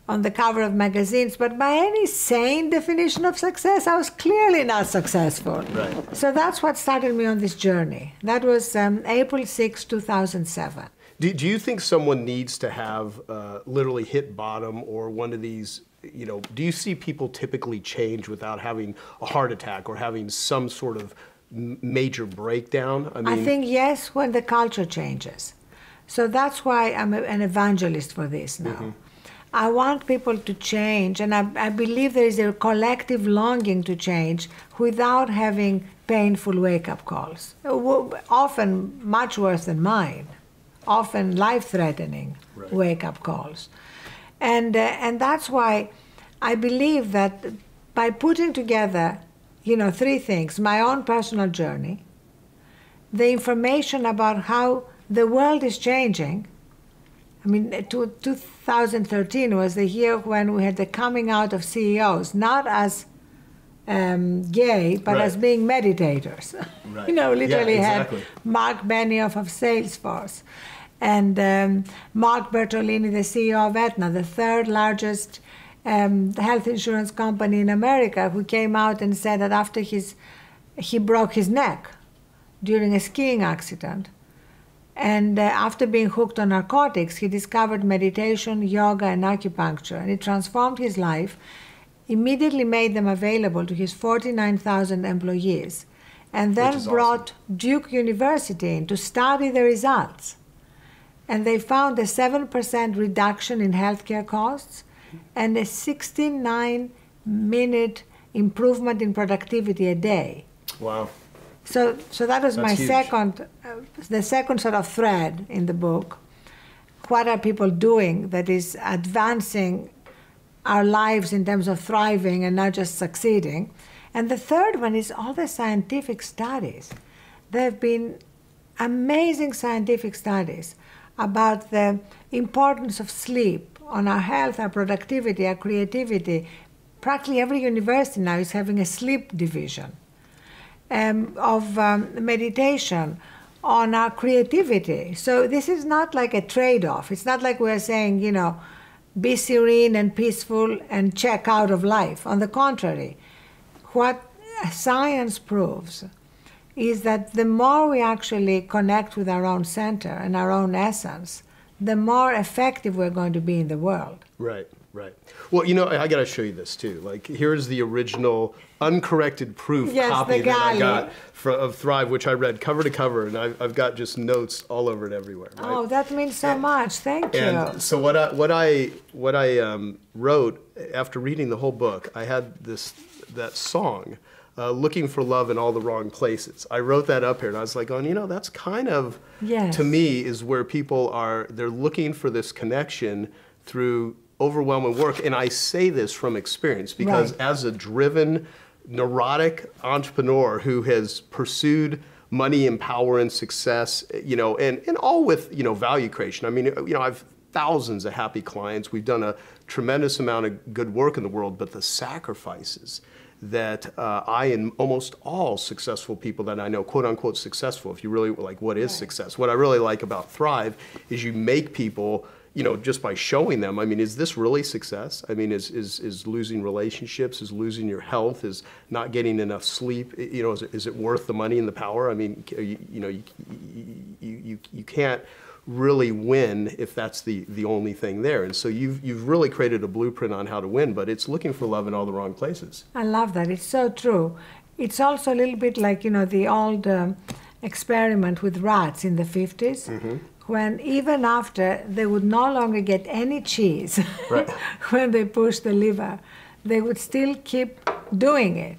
on the cover of magazines, but by any sane definition of success, I was clearly not successful. Right. So that's what started me on this journey. That was April 6, 2007. Do you think someone needs to have literally hit bottom or one of these, do you see people typically change without having a heart attack or having some sort of major breakdown? I think yes, when the culture changes. So that's why I'm an evangelist for this now. Mm-hmm. I want people to change, and I believe there is a collective longing to change without having painful wake-up calls, often much worse than mine, often life-threatening wake-up calls. And that's why I believe that by putting together three things: my own personal journey, the information about how the world is changing. I mean, 2013 was the year when we had the coming out of CEOs, not as gay, but as being meditators. Right. Literally exactly. had Mark Benioff of Salesforce and Mark Bertolini, the CEO of Aetna, the third largest health insurance company in America, who came out and said that after he broke his neck during a skiing accident, and after being hooked on narcotics, he discovered meditation, yoga, and acupuncture, and it transformed his life, immediately made them available to his 49,000 employees, and then brought Duke University in to study the results. And they found a 7% reduction in healthcare costs and a 69-minute improvement in productivity a day. Wow. So that was my huge. the second sort of thread in the book. What are people doing that is advancing our lives in terms of thriving and not just succeeding? And the third one is all the scientific studies. There have been amazing scientific studies about the importance of sleep on our health, our productivity, our creativity. Practically every university now is having a sleep division. Of meditation, on our creativity. So this is not like a trade-off. It's not like we're saying, be serene and peaceful and check out of life. On the contrary, what science proves is that the more we actually connect with our own center and our own essence, the more effective we're going to be in the world. Right, right. Well, I got to show you this too. Like, here's the original uncorrected proof copy that I got of Thrive, which I read cover to cover, and I've got just notes all over it everywhere. Right? Oh, that means so much. Thank you. And so what I wrote after reading the whole book, I had that song, Looking for Love in All the Wrong Places. I wrote that up here, and I was like, that's kind of, to me, is where people they're looking for this connection through overwhelming work. And I say this from experience because as a driven, neurotic entrepreneur who has pursued money and power and success, and all with, value creation. I mean, I've thousands of happy clients. We've done a tremendous amount of good work in the world, but the sacrifices that I and almost all successful people that I know, quote unquote successful, if you really like what is success, what I really like about Thrive is you make people, just by showing them, I mean, is this really success? I mean, is losing relationships, is losing your health, is not getting enough sleep, is it worth the money and the power? I mean, you can't really win if that's the only thing there. And so you've really created a blueprint on how to win, but it's looking for love in all the wrong places. I love that. It's so true. It's also a little bit like, the old experiment with rats in the 50s. Mm-hmm. When even after they would no longer get any cheese when they pushed the lever, they would still keep doing it.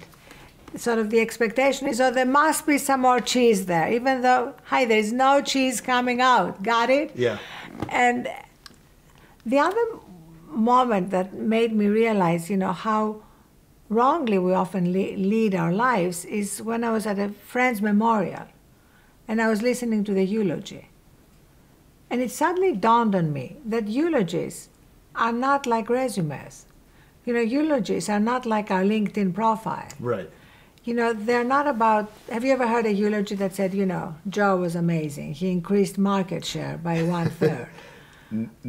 Sort of the expectation is, there must be some more cheese there, even though, there's no cheese coming out. Got it? Yeah. And the other moment that made me realize, how wrongly we often lead our lives is when I was at a friend's memorial and I was listening to the eulogy. And it suddenly dawned on me that eulogies are not like resumes. Eulogies are not like our LinkedIn profile. Right. They're not about, have you ever heard a eulogy that said, Joe was amazing. He increased market share by 1/3.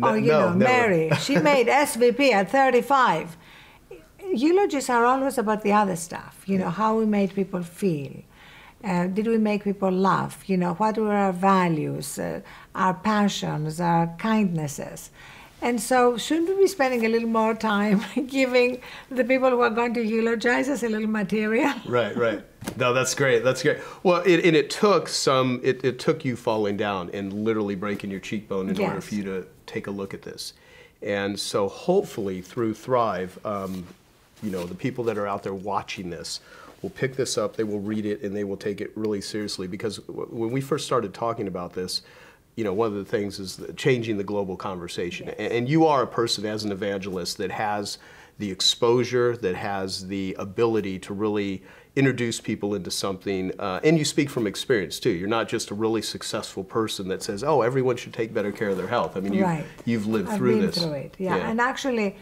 Or, Mary, she made SVP at 35. Eulogies are always about the other stuff, how we made people feel. Did we make people laugh? What were our values, our passions, our kindnesses? And so shouldn't we be spending a little more time giving the people who are going to eulogize us a little material? Right. No, that's great. That's great. Well, it took you falling down and literally breaking your cheekbone in order for you to take a look at this. And so hopefully through Thrive, the people that are out there watching this will pick this up, they will read it, and they will take it really seriously. Because when we first started talking about this, one of the things is changing the global conversation. And you are a person as an evangelist that has the exposure, that has the ability to really introduce people into something, and you speak from experience too. You're not just a really successful person that says, oh, everyone should take better care of their health. I mean, you've lived through this. I've been through it, yeah. And actually,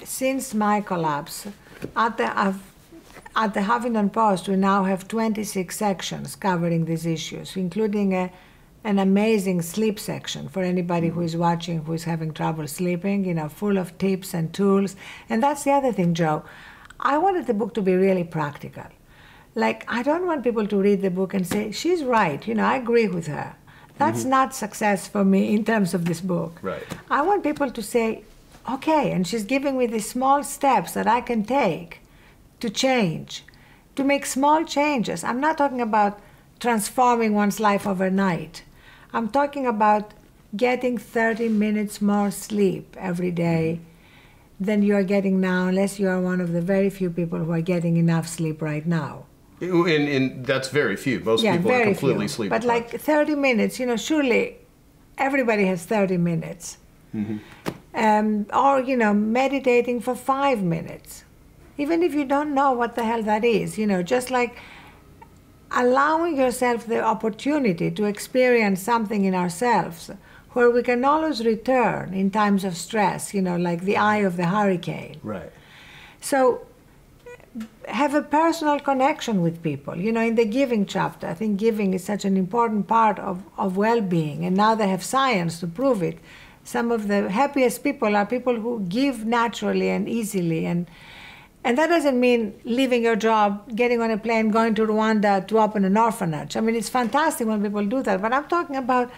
since my collapse, at the Huffington Post, we now have 26 sections covering these issues, including an amazing sleep section for anybody who is watching who is having trouble sleeping, you know, full of tips and tools. And that's the other thing, Joe. I wanted the book to be really practical. Like, I don't want people to read the book and say, she's right, you know, I agree with her. That's not success for me in terms of this book. Right. I want people to say, okay, and she's giving me the small steps that I can take to change, to make small changes. I'm not talking about transforming one's life overnight. I'm talking about getting 30 minutes more sleep every day than you are getting now, unless you are one of the very few people who are getting enough sleep right now. And that's very few. Most people are completely sleep But deprived. like 30 minutes, you know, surely everybody has 30 minutes. Or, you know, meditating for 5 minutes. Even if you don't know what the hell that is, you know, just like allowing yourself the opportunity to experience something in ourselves where we can always return in times of stress, you know, like the eye of the hurricane. Right. So have a personal connection with people. You know, in the giving chapter, I think giving is such an important part of well-being, and now they have science to prove it. Some of the happiest people are people who give naturally and easily, and that doesn't mean leaving your job, getting on a plane, going to Rwanda to open an orphanage. I mean, it's fantastic when people do that, but I'm talking about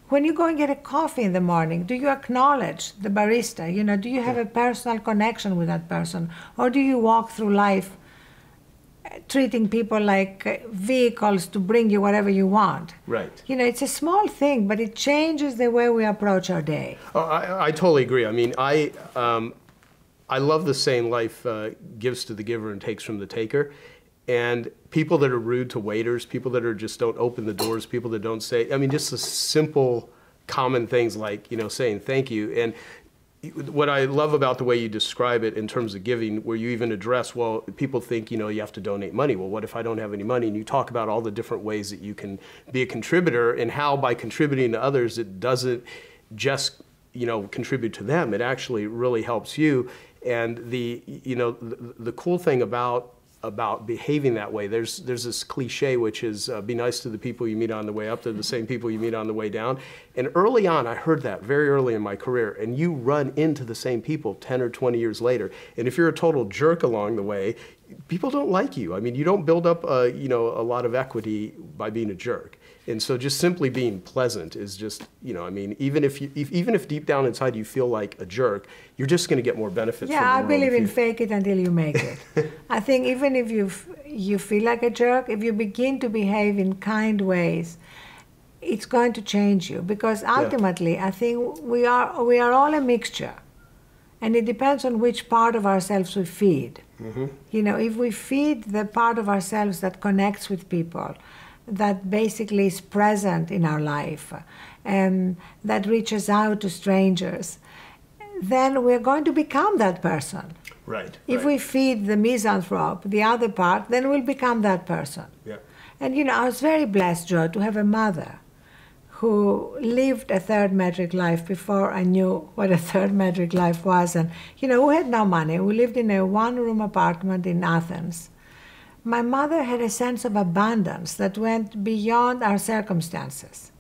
when you go and get a coffee in the morning, do you acknowledge the barista? You know, do you have a personal connection with that person? Or do you walk through life treating people like vehicles to bring you whatever you want? Right. You know, it's a small thing, but it changes the way we approach our day. Oh, I totally agree. I mean, I love the saying, life gives to the giver and takes from the taker. And people that are rude to waiters, people that are just don't open the doors, people that don't say, I mean, just the simple, common things like, you know, saying thank you. And what I love about the way you describe it in terms of giving, where you even address, well, people think, you know, you have to donate money. Well, what if I don't have any money? And you talk about all the different ways that you can be a contributor, and how by contributing to others, it doesn't just, you know, contribute to them. It actually really helps you. And the, you know, the cool thing about behaving that way, there's this cliche, which is be nice to the people you meet on the way up, they're the same people you meet on the way down. And early on, I heard that very early in my career, and you run into the same people 10 or 20 years later. And if you're a total jerk along the way, people don't like you. I mean, you don't build up you know, a lot of equity by being a jerk. And so just simply being pleasant is just, you know, I mean, even if deep down inside you feel like a jerk, you're just going to get more benefits from the world. Yeah, I believe in fake it until you make it. I think even if you feel like a jerk, if you begin to behave in kind ways, it's going to change you. Because ultimately, I think we are all a mixture. And it depends on which part of ourselves we feed. You know, if we feed the part of ourselves that connects with people, that basically is present in our life, that reaches out to strangers, then we're going to become that person. Right. If we feed the misanthrope, the other part, then we'll become that person. Yeah. And you know, I was very blessed, Joe, to have a mother who lived a third metric life before I knew what a third metric life was. And you know, we had no money. We lived in a one-room apartment in Athens. My mother had a sense of abundance that went beyond our circumstances.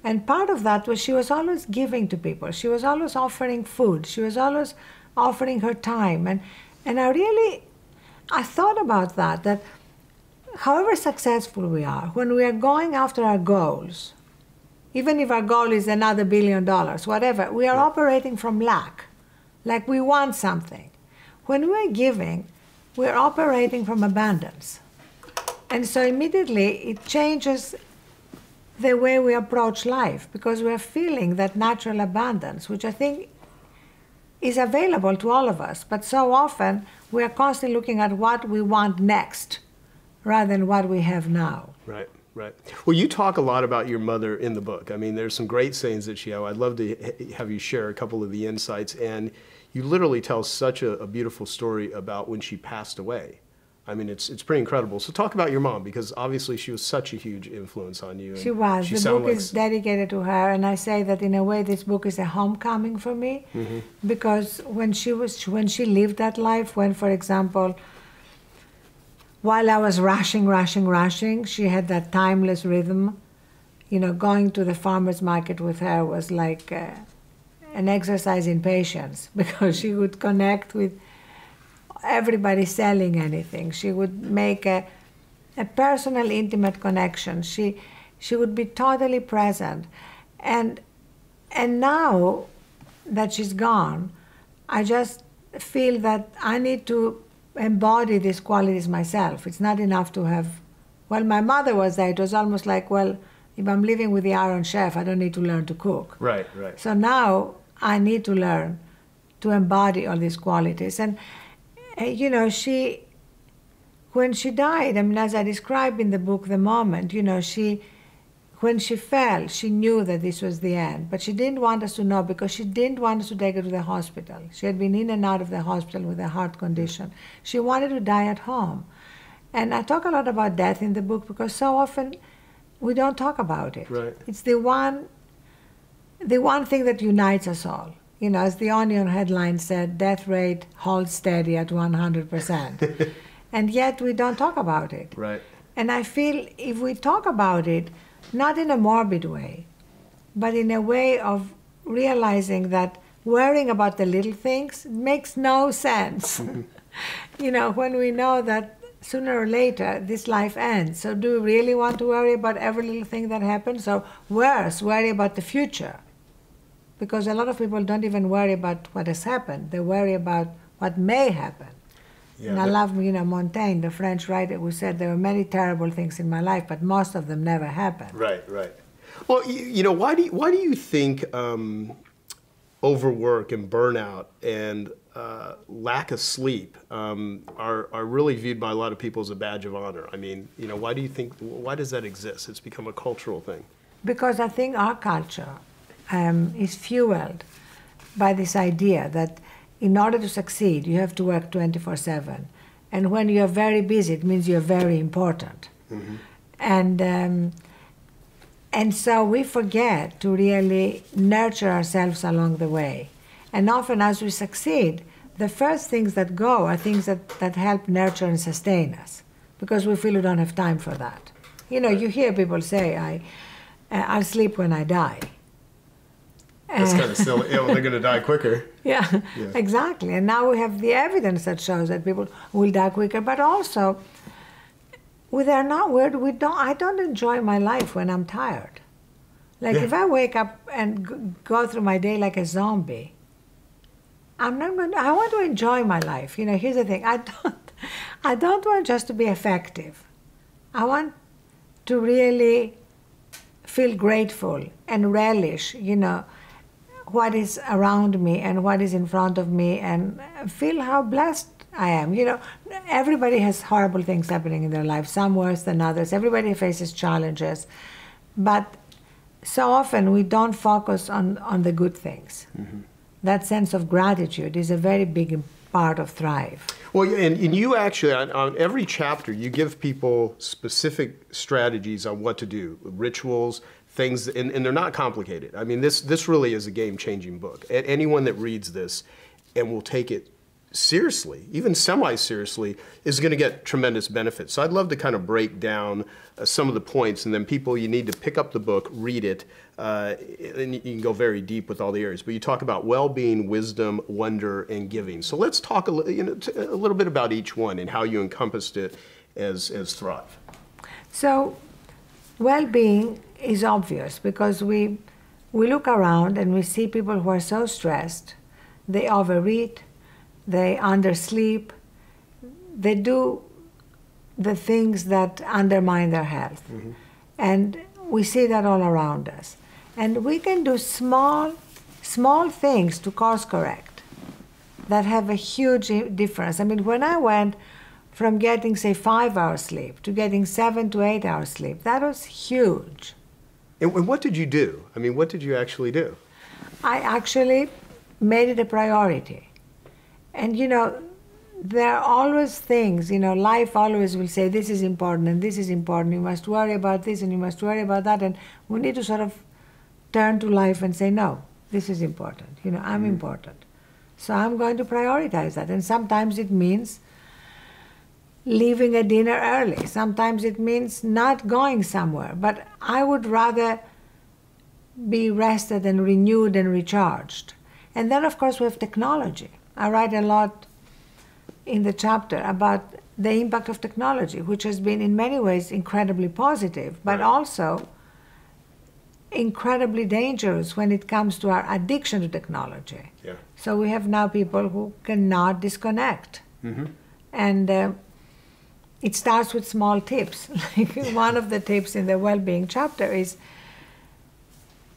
And part of that was she was always giving to people. She was always offering food. She was always offering her time. And I thought about that however successful we are, when we are going after our goals, even if our goal is another $1 billion, whatever, we are operating from lack, like we want something. When we're giving, we're operating from abundance. And so immediately it changes the way we approach life, because we're feeling that natural abundance, which I think is available to all of us. But so often we are constantly looking at what we want next rather than what we have now. Right. Right. Well, you talk a lot about your mother in the book. I mean, there's some great sayings that she had. I'd love to have you share a couple of the insights. And you literally tell such a beautiful story about when she passed away. I mean, it's pretty incredible. So talk about your mom, because obviously she was such a huge influence on you. She was. The book is dedicated to her, and I say that in a way this book is a homecoming for me, because when she lived that life, when, for example, while I was rushing, she had that timeless rhythm. You know, going to the farmer's market with her was like an exercise in patience, because she would connect with everybody selling anything. She would make a personal, intimate connection. She would be totally present. And now that she's gone, I just feel that I need to embody these qualities myself. It's not enough to have, well, my mother was there. It was almost like, well, if I'm living with the Iron Chef, I don't need to learn to cook. Right, right. So now I need to learn to embody all these qualities. And you know, when she died, I mean, as I describe in the book, the moment, you know, when she fell, she knew that this was the end, but she didn't want us to know, because she didn't want us to take her to the hospital. She had been in and out of the hospital with a heart condition. She wanted to die at home. And I talk a lot about death in the book, because so often we don't talk about it. Right. It's the one thing that unites us all. You know, as the Onion headline said, death rate holds steady at 100%. And yet we don't talk about it. Right. And I feel if we talk about it, not in a morbid way, but in a way of realizing that worrying about the little things makes no sense. You know, when we know that sooner or later this life ends. So do we really want to worry about every little thing that happens? Or worse, worry about the future? Because a lot of people don't even worry about what has happened. They worry about what may happen. Yeah, and I love, you know, Montaigne, the French writer, who said there were many terrible things in my life, but most of them never happened. Right, right. Well, you know, why do you think overwork and burnout and lack of sleep are really viewed by a lot of people as a badge of honor? I mean, you know, why does that exist? It's become a cultural thing. Because I think our culture is fueled by this idea that in order to succeed, you have to work 24/7. And when you're very busy, it means you're very important. And so we forget to really nurture ourselves along the way. And often as we succeed, the first things that go are things that help nurture and sustain us, because we feel we don't have time for that. You know, you hear people say, I'll sleep when I die. That's kind of silly. Yeah, well, they're going to die quicker. Yeah, exactly. And now we have the evidence that shows that people will die quicker. But also, I don't enjoy my life when I'm tired. Like if I wake up and go through my day like a zombie, I want to enjoy my life. You know, here's the thing. I don't want just to be effective. I want to really feel grateful and relish, you know, what is around me and what is in front of me, and feel how blessed I am. You know, everybody has horrible things happening in their life, some worse than others. Everybody faces challenges. But so often we don't focus on the good things. That sense of gratitude is a very big part of Thrive. Well, and you actually, on every chapter, you give people specific strategies on what to do, rituals, things, and they're not complicated. I mean, this really is a game-changing book. Anyone that reads this and will take it seriously, even semi-seriously, is going to get tremendous benefits. So I'd love to kind of break down some of the points, and then people, you need to pick up the book, read it, and you can go very deep with all the areas. But you talk about well-being, wisdom, wonder, and giving. So let's talk a little bit about each one and how you encompassed it as Thrive. So well-being is obvious, because we look around and we see people who are so stressed, they overeat, they undersleep, they do the things that undermine their health. And we see that all around us. And we can do small things to course correct that have a huge difference. I mean, when I went from getting, say, 5 hours sleep to getting 7 to 8 hours sleep, that was huge. And what did you do? I mean, what did you actually do? I actually made it a priority. And there are always things, life always will say this is important and this is important, you must worry about this and you must worry about that, and we need to sort of turn to life and say, no, this is important, I'm important. So I'm going to prioritize that, and sometimes it means leaving a dinner early, sometimes it means not going somewhere, but I would rather be rested and renewed and recharged. And then of course we have technology. I write a lot in the chapter about the impact of technology, which has been in many ways incredibly positive, but also incredibly dangerous when it comes to our addiction to technology. Yeah. So we have now people who cannot disconnect. And it starts with small tips. Like one of the tips in the well-being chapter is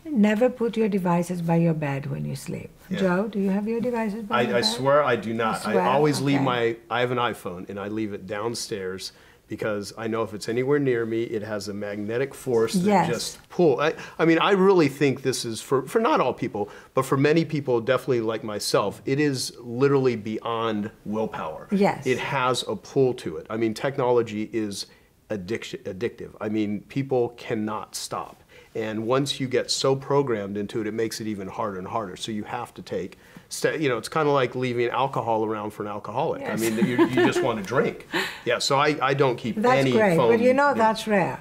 never put your devices by your bed when you sleep. Yeah. Joe, do you have your devices by your bed? I swear I do not. You swear? I always leave Okay. I have an iPhone and I leave it downstairs because I know if it's anywhere near me, it has a magnetic force that Yes. just pull. I mean, I really think this is for not all people, but for many people, definitely like myself, it is literally beyond willpower. Yes. It has a pull to it. I mean, technology is addictive. I mean, people cannot stop. And once you get so programmed into it, it makes it even harder and harder. So you have to take, it's kind of like leaving alcohol around for an alcoholic. Yes. I mean, you just want to drink. Yeah, so I don't keep That's any great, phone. but that's rare.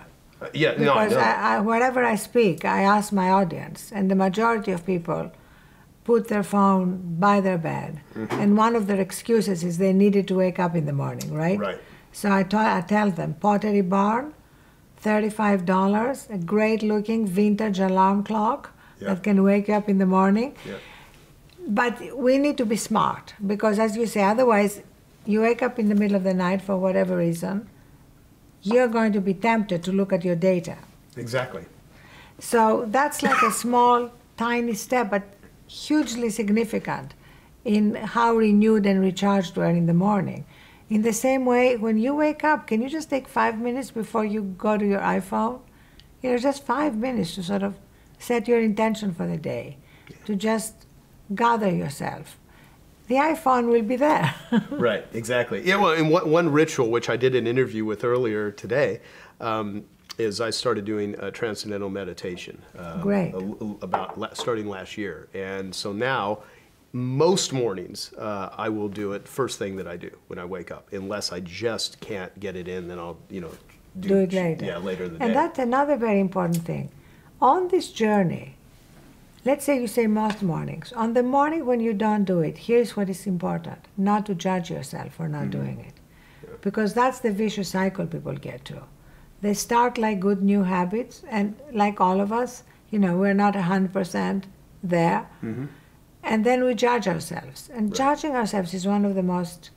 Yeah, no, I Because know. wherever I speak, I ask my audience, and the majority of people put their phone by their bed. And one of their excuses is they needed to wake up in the morning, right? Right. So I tell them, Pottery Barn, $35, a great looking vintage alarm clock that can wake you up in the morning. Yeah. But we need to be smart because, as you say, otherwise you wake up in the middle of the night for whatever reason, you're going to be tempted to look at your data. Exactly. So that's like a small, tiny step, but hugely significant in how renewed and recharged we are in the morning. In the same way, when you wake up, can you just take 5 minutes before you go to your iPhone? Just 5 minutes to sort of set your intention for the day, to just gather yourself. The iPhone will be there. Right, exactly. Yeah, well, and one ritual, which I did an interview with earlier today, is I started doing transcendental meditation. Great. Starting last year. And so now, most mornings, I will do it first thing that I do when I wake up. Unless I just can't get it in, then I'll, Do it later. Yeah, later in the day. And that's another very important thing. On this journey, let's say you say most mornings. On the morning when you don't do it, here's what is important: not to judge yourself for not doing it. Yeah. Because that's the vicious cycle people get to. They start like good new habits, and like all of us, we're not 100% there. And then we judge ourselves. And judging ourselves is one of the most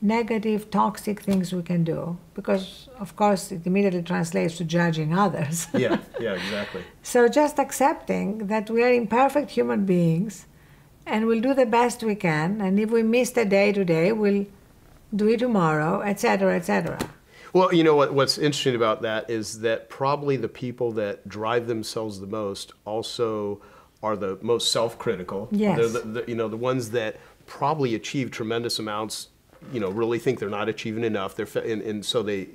negative, toxic things we can do, because, of course, it immediately translates to judging others. Yeah, exactly. So just accepting that we are imperfect human beings and we'll do the best we can, and if we missed a day today, we'll do it tomorrow, etc., etc. Well, what's interesting about that is that probably the people that drive themselves the most also are the most self-critical. Yes. They're the ones that probably achieve tremendous amounts, really think they're not achieving enough. And so they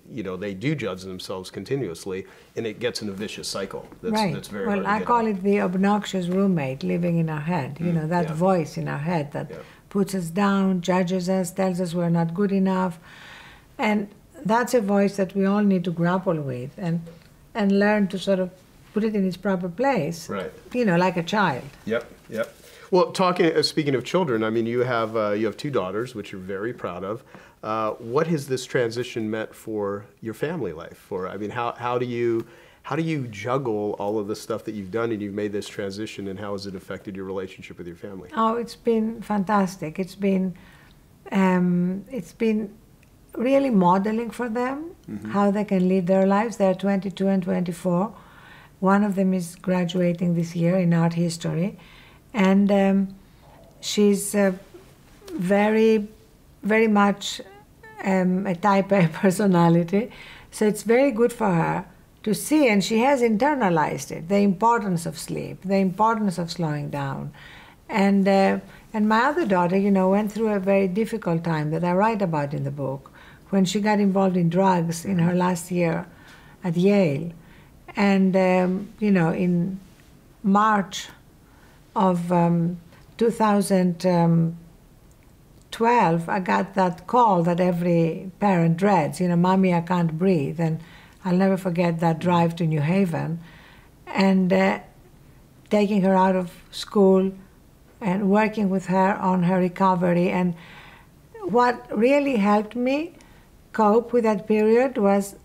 do judge themselves continuously, and it gets in a vicious cycle. That's very hard to I get call out. it the obnoxious roommate living in our head. That voice in our head that puts us down, judges us, tells us we're not good enough. And that's a voice that we all need to grapple with and learn to sort of put it in its proper place. Right. Like a child. Yep. Well, speaking of children, I mean, you have 2 daughters, which you're very proud of. What has this transition meant for your family life? How do you juggle all of the stuff that you've done and you've made this transition, and how has it affected your relationship with your family? Oh, it's been fantastic. It's been really modeling for them how they can lead their lives. They're 22 and 24. One of them is graduating this year in art history. And she's very, very much a type A personality. So it's very good for her to see, and she has internalized it, the importance of sleep, the importance of slowing down. And And my other daughter, you know, went through a very difficult time that I write about in the book, when she got involved in drugs in her last year at Yale. And, you know, in March of 2012, I got that call that every parent dreads, you know, "Mommy, I can't breathe." And I'll never forget that drive to New Haven and taking her out of school and working with her on her recovery. And what really helped me cope with that period was,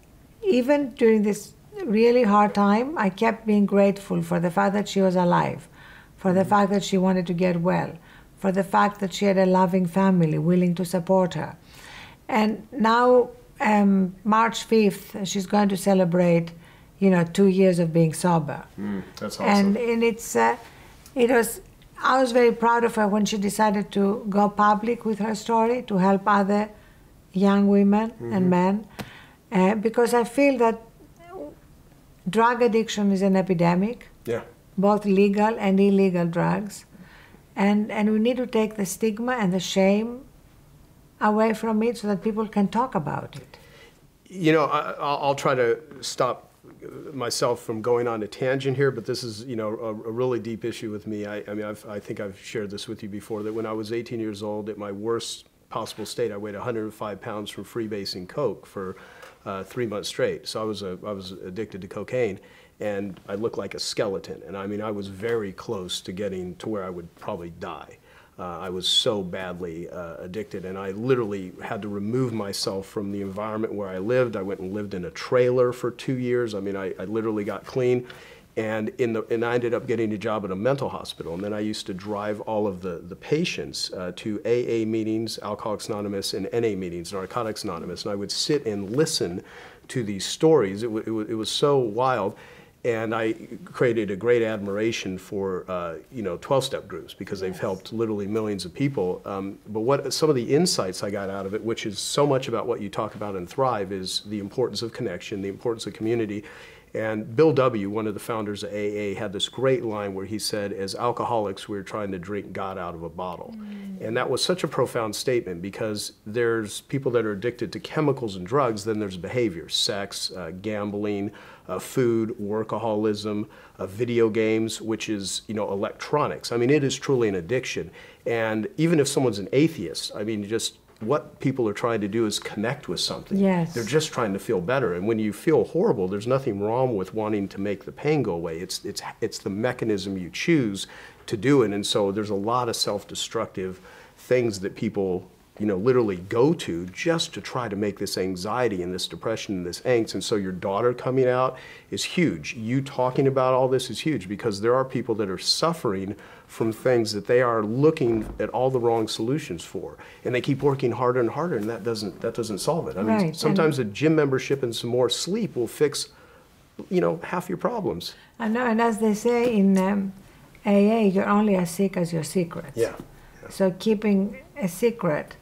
even during this really hard time, I kept being grateful for the fact that she was alive, for the fact that she wanted to get well, for the fact that she had a loving family willing to support her. And now, March 5th, she's going to celebrate, you know, 2 years of being sober. That's awesome. And it's, I was very proud of her when she decided to go public with her story to help other young women and men, because I feel that drug addiction is an epidemic, both legal and illegal drugs, and we need to take the stigma and the shame away from it so that people can talk about it. You know, I'll try to stop myself from going on a tangent here, but this is, you know, a really deep issue with me. I mean, I think I've shared this with you before, that when I was 18 years old, at my worst possible state, I weighed 105 pounds from freebasing coke for 3 months straight. So I was addicted to cocaine, and I looked like a skeleton. And I mean, I was very close to getting to where I would probably die. I was so badly addicted, and I literally had to remove myself from the environment where I lived. I went and lived in a trailer for 2 years. I mean, I literally got clean, and I ended up getting a job at a mental hospital. And then I used to drive all of the patients to AA meetings, Alcoholics Anonymous, and NA meetings, Narcotics Anonymous. And I would sit and listen to these stories. It was so wild. And I created a great admiration for, you know, 12-step groups, because they've helped literally millions of people. But what some of the insights I got out of it, which is so much about what you talk about in Thrive, is the importance of connection, the importance of community. And Bill W., one of the founders of AA, had this great line where he said, "As alcoholics, we're trying to drink God out of a bottle." And that was such a profound statement, because there's people that are addicted to chemicals and drugs, then there's behavior, sex, gambling, food, workaholism, video games, which is, you know, electronics. I mean, it is truly an addiction. And even if someone's an atheist, I mean, just what people are trying to do is connect with something. Yes. They're just trying to feel better. And when you feel horrible, there's nothing wrong with wanting to make the pain go away. It's the mechanism you choose to do it. And so there's a lot of self-destructive things that people, you know, literally go to just to try to make this anxiety and this depression and this angst. And so your daughter coming out is huge. You talking about all this is huge, because there are people that are suffering from things that they are looking at all the wrong solutions for, and they keep working harder and harder, and that doesn't solve it. I mean, sometimes a gym membership and some more sleep will fix, you know, half your problems. I know, and as they say in AA, you're only as sick as your secrets. Yeah. So keeping a secret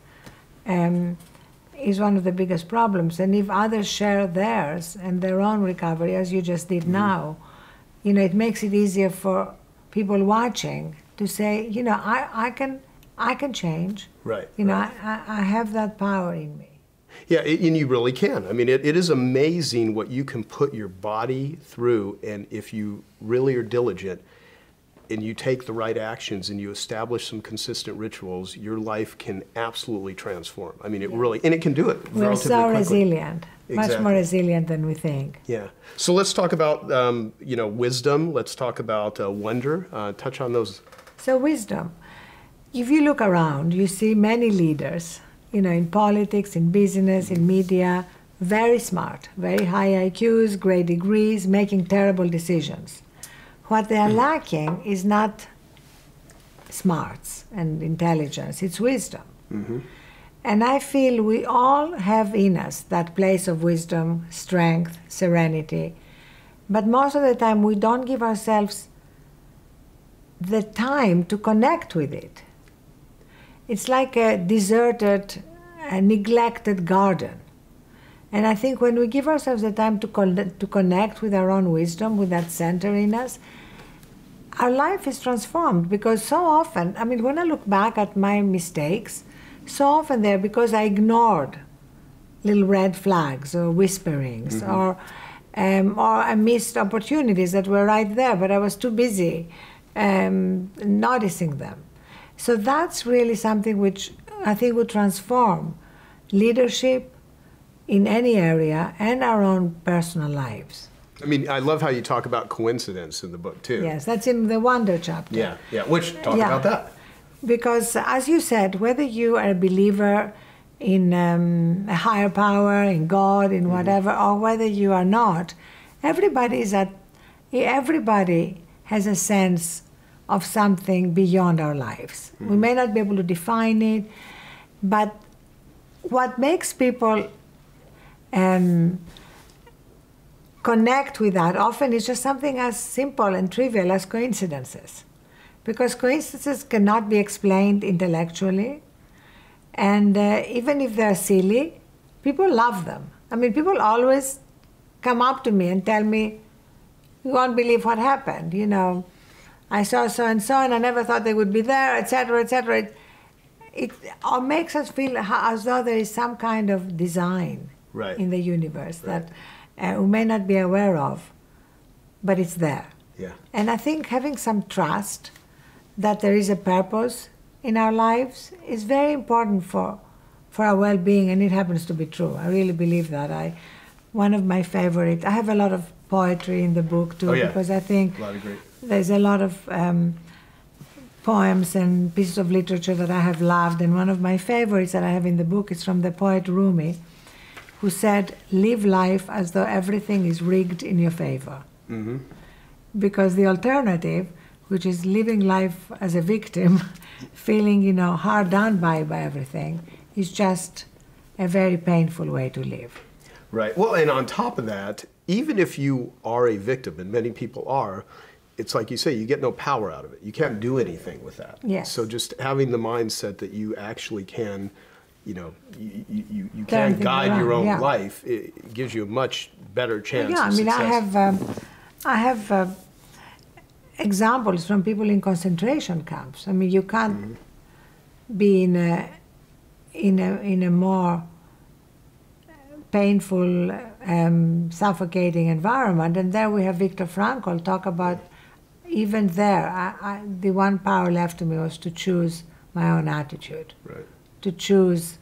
is one of the biggest problems. And if others share theirs and their own recovery, as you just did now, you know, it makes it easier for people watching to say, you know, I can change. Right. You know, I have that power in me. Yeah, and you really can. I mean, it is amazing what you can put your body through, and if you really are diligent and you take the right actions and you establish some consistent rituals, your life can absolutely transform. I mean, it really, and it can do it relatively We're so quickly. Resilient, much Exactly. more resilient than we think. Yeah. So let's talk about, you know, wisdom. Let's talk about wonder. Touch on those. So wisdom. If you look around, you see many leaders, you know, in politics, in business, in media, very smart, very high IQs, great degrees, making terrible decisions. What they are lacking is not smarts and intelligence, it's wisdom. And I feel we all have in us that place of wisdom, strength, serenity, but most of the time we don't give ourselves the time to connect with it. It's like a deserted, a neglected garden. And I think when we give ourselves the time to connect with our own wisdom, with that center in us, our life is transformed, because so often, I mean, when I look back at my mistakes, so often they're because I ignored little red flags or whisperings, or I missed opportunities that were right there, but I was too busy noticing them. So that's really something which I think would transform leadership in any area and our own personal lives. I mean, I love how you talk about coincidence in the book too. Yes, that's in the wonder chapter. Yeah, yeah. Which talk about that. Because as you said, whether you are a believer in a higher power, in God, in whatever, or whether you are not, everybody has a sense of something beyond our lives. We may not be able to define it, but what makes people connect with that often is just something as simple and trivial as coincidences. Because coincidences cannot be explained intellectually, and even if they're silly, people love them. I mean, people always come up to me and tell me, you won't believe what happened, you know. I saw so-and-so and I never thought they would be there, etc., etc. It all makes us feel as though there is some kind of design in the universe that we may not be aware of, but it's there. Yeah. And I think having some trust that there is a purpose in our lives is very important for our well-being, and it happens to be true. I really believe that. One of my favorite, I have a lot of poetry in the book too, because I think there's a lot of poems and pieces of literature that I have loved, and one of my favorites that I have in the book is from the poet Rumi, who said, live life as though everything is rigged in your favor. Because the alternative, which is living life as a victim, feeling, you know, hard done by everything, is just a very painful way to live. Right. Well, and on top of that, even if you are a victim, and many people are, it's like you say, you get no power out of it. You can't do anything with that. Yes. So just having the mindset that you actually can, you know, you can guide your own life, it gives you a much better chance of success. I have examples from people in concentration camps. I mean, you can't be in a more painful, suffocating environment. And there we have Viktor Frankl talk about, even there, the one power left to me was to choose my own attitude, to choose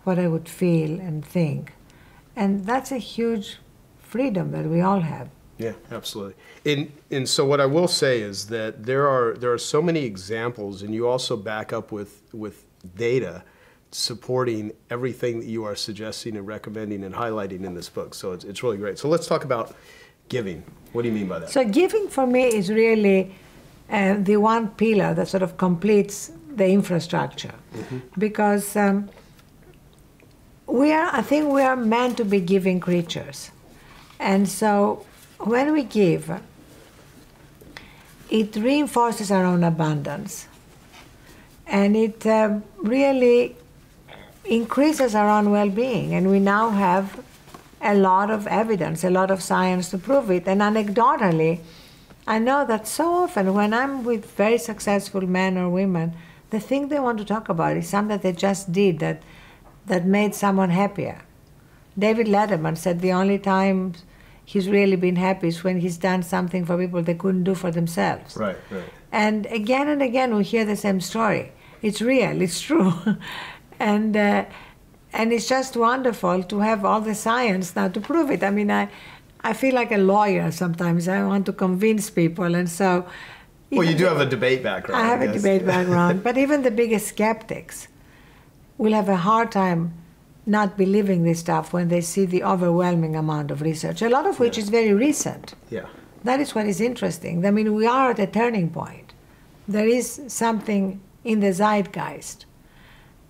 what I would feel and think. And that's a huge freedom that we all have. Yeah, absolutely. And so what I will say is that there are so many examples, and you also back up with data supporting everything that you are suggesting and recommending and highlighting in this book. So it's really great. So let's talk about giving. What do you mean by that? So giving for me is really the one pillar that sort of completes the infrastructure. Because I think we are meant to be giving creatures. And so when we give, it reinforces our own abundance. And it really increases our own well-being. And we now have a lot of evidence, a lot of science to prove it. And anecdotally, I know that so often when I'm with very successful men or women, the thing they want to talk about is something that they just did that made someone happier. David Letterman said the only time he's really been happy is when he's done something for people they couldn't do for themselves. Right. And again we hear the same story. It's real, it's true. And it's just wonderful to have all the science now to prove it. I mean, I feel like a lawyer sometimes. I want to convince people, and so... Well, you do have a debate background. I have a debate background, but even the biggest skeptics will have a hard time not believing this stuff when they see the overwhelming amount of research, a lot of which is very recent. Yeah. That is what is interesting. I mean, we are at a turning point. There is something in the zeitgeist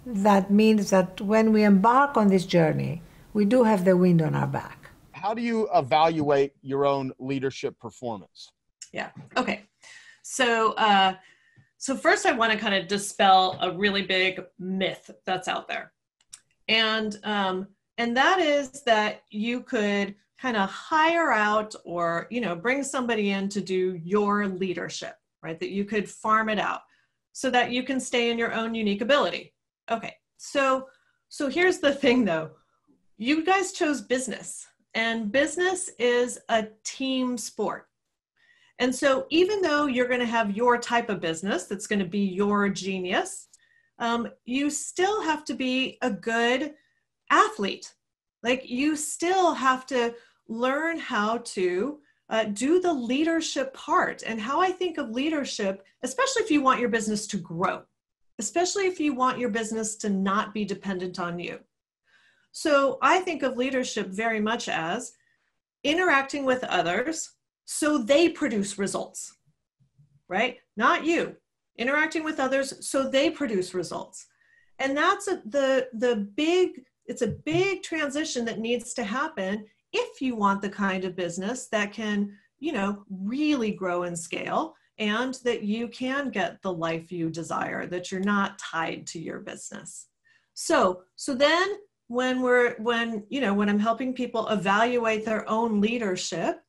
that means that when we embark on this journey, we do have the wind on our back. How do you evaluate your own leadership performance? Yeah. Okay. So, so first I want to kind of dispel a really big myth that's out there. And that is that you could kind of hire out or, bring somebody in to do your leadership. right? That you could farm it out so that you can stay in your own unique ability. Okay, so here's the thing though. You guys chose business, and business is a team sport. And so even though you're going to have your type of business that's going to be your genius, you still have to be a good athlete. Like, you still have to learn how to do the leadership part. And how I think of leadership, especially if you want your business to grow, especially if you want your business to not be dependent on you. So I think of leadership very much as interacting with others so they produce results, right? Not you. Interacting with others so they produce results. And that's it's a big transition that needs to happen if you want the kind of business that can, really grow and scale, and that you can get the life you desire, that you're not tied to your business. So then when I'm helping people evaluate their own leadership,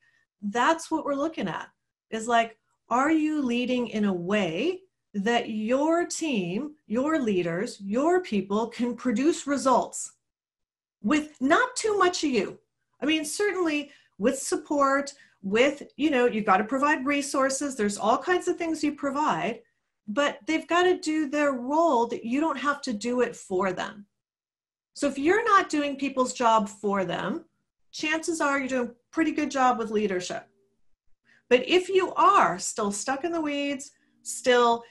that's what we're looking at, is like, are you leading in a way that your team, your leaders, your people can produce results with not too much of you? I mean, certainly with support, with, you've got to provide resources. There's all kinds of things you provide, but they've got to do their role, that you don't have to do it for them. So if you're not doing people's job for them, chances are you're doing a pretty good job with leadership. But if you are still stuck in the weeds, still,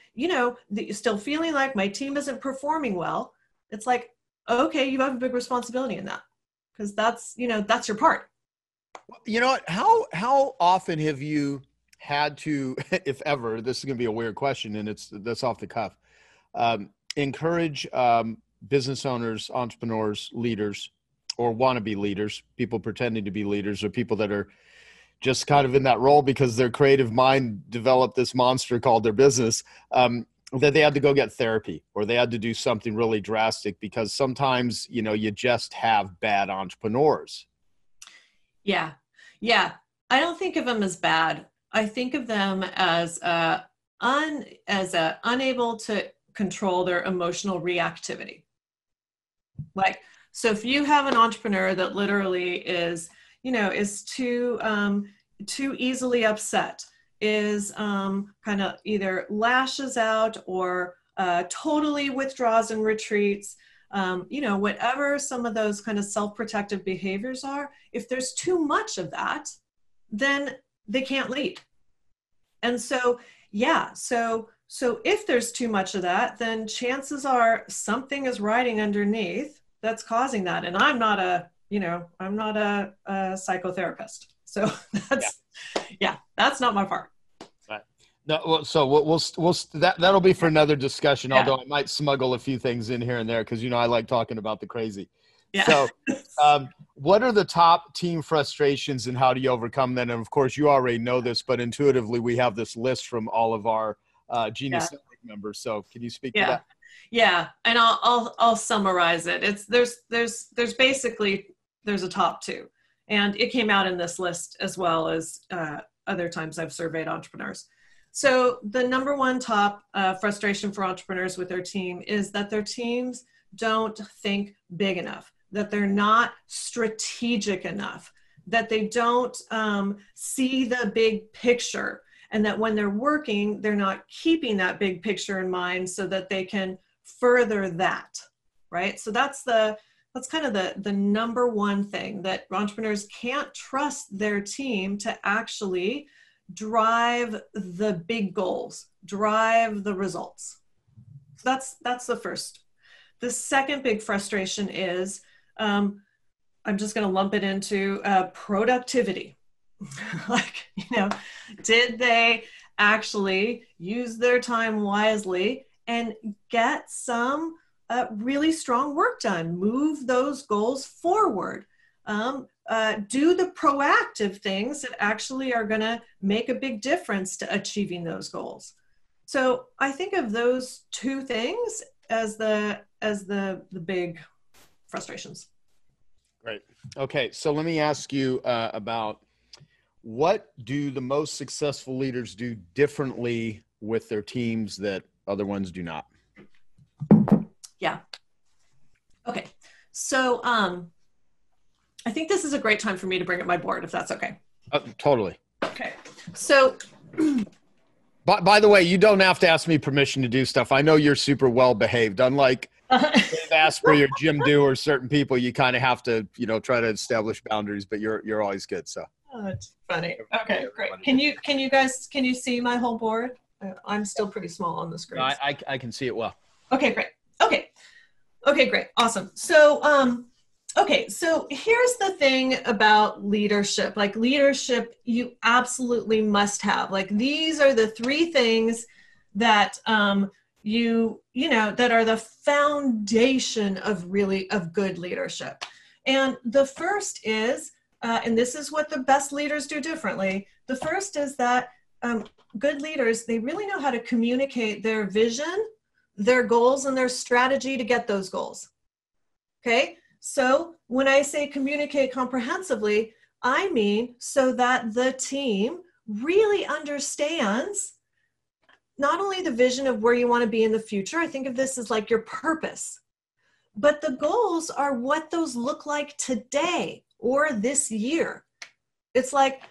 still feeling like my team isn't performing well, it's like, okay, you have a big responsibility in that, because that's your part. You know what? How often have you had to, if ever, this is going to be a weird question, and that's off the cuff, encourage business owners, entrepreneurs, leaders, or wannabe leaders, people pretending to be leaders, or people that are just kind of in that role because their creative mind developed this monster called their business, that they had to go get therapy, or they had to do something really drastic, because sometimes, you just have bad entrepreneurs. Yeah. I don't think of them as bad. I think of them as unable to control their emotional reactivity. Like, so if you have an entrepreneur that literally is too easily upset, is kind of either lashes out or totally withdraws and retreats, whatever some of those kind of self-protective behaviors are, if there's too much of that, then they can't lead. And so, so if there's too much of that, then chances are something is riding underneath that's causing that. And I'm not a psychotherapist. So that's not my part. No, well, so that'll be for another discussion. Although I might smuggle a few things in here and there, because I like talking about the crazy. Yeah. So, what are the top team frustrations, and how do you overcome them? And of course, you already know this, but intuitively, we have this list from all of our Genius Network members. So, can you speak to that? Yeah, and I'll summarize it. There's basically a top two, and it came out in this list as well as other times I've surveyed entrepreneurs. So the number one top frustration for entrepreneurs with their team is that their teams don't think big enough, that they're not strategic enough, that they don't see the big picture, and that when they're working, they're not keeping that big picture in mind so that they can further that, right? So that's kind of the number one thing, that entrepreneurs can't trust their team to actually drive the big goals, drive the results. So that's the first. The second big frustration is, I'm just going to lump it into productivity. Like, did they actually use their time wisely and get some really strong work done, move those goals forward, do the proactive things that actually are going to make a big difference to achieving those goals. So I think of those two things as the big frustrations. Great. Okay, so let me ask you about, what do the most successful leaders do differently with their teams that other ones do not? Yeah. Okay. So I think this is a great time for me to bring up my board, if that's okay. Totally. Okay. So by the way, you don't have to ask me permission to do stuff. I know you're super well behaved. Unlike Dave Asprey or Jim Do or certain people, you kind of have to, try to establish boundaries, but you're always good. So. Oh, it's funny. Okay, great. Can you guys see my whole board? I'm still pretty small on the screen. No, I can see it well. Okay, great. Okay, great. Awesome. So, okay, so here's the thing about leadership. Like leadership, you absolutely must have. Like these are the three things that that are the foundation of good leadership. And the first is, and this is what the best leaders do differently. The first is that good leaders, they really know how to communicate their vision, their goals, and their strategy to get those goals. Okay? So when I say communicate comprehensively, I mean so that the team really understands not only the vision of where you want to be in the future, I think of this as like your purpose, but the goals are what those look like today or this year. It's like,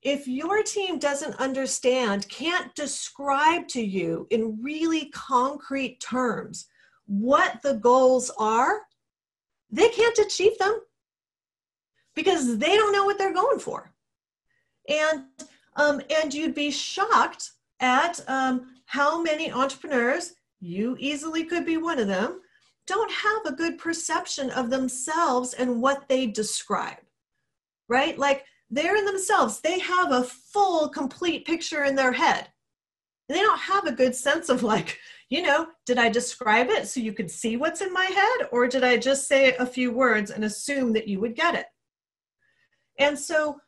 if your team doesn't understand, can't describe to you in really concrete terms what the goals are, they can't achieve them because they don't know what they're going for. And you'd be shocked at how many entrepreneurs, you easily could be one of them, don't have a good perception of themselves and what they describe, right? Like they're in themselves, they have a full, complete picture in their head. And they don't have a good sense of like, did I describe it so you could see what's in my head? Or did I just say a few words and assume that you would get it? And so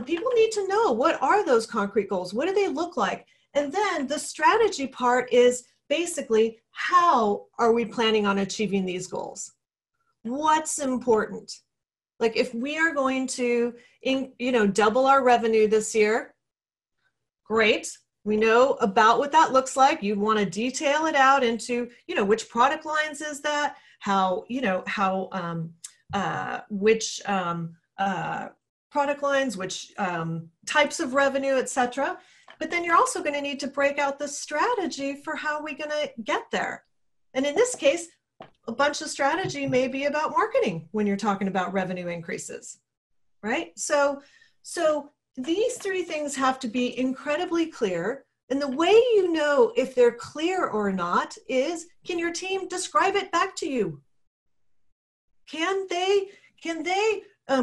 people need to know, what are those concrete goals? What do they look like? And then the strategy part is basically, how are we planning on achieving these goals? What's important? Like if we are going to, double our revenue this year, great. We know about what that looks like. You'd want to detail it out into, which product lines is that? Which product lines, which types of revenue, et cetera. But then you're also going to need to break out the strategy for how we're going to get there. And in this case, a bunch of strategy may be about marketing when you're talking about revenue increases, right? So these three things have to be incredibly clear. And the way you know if they're clear or not is, can your team describe it back to you? Can they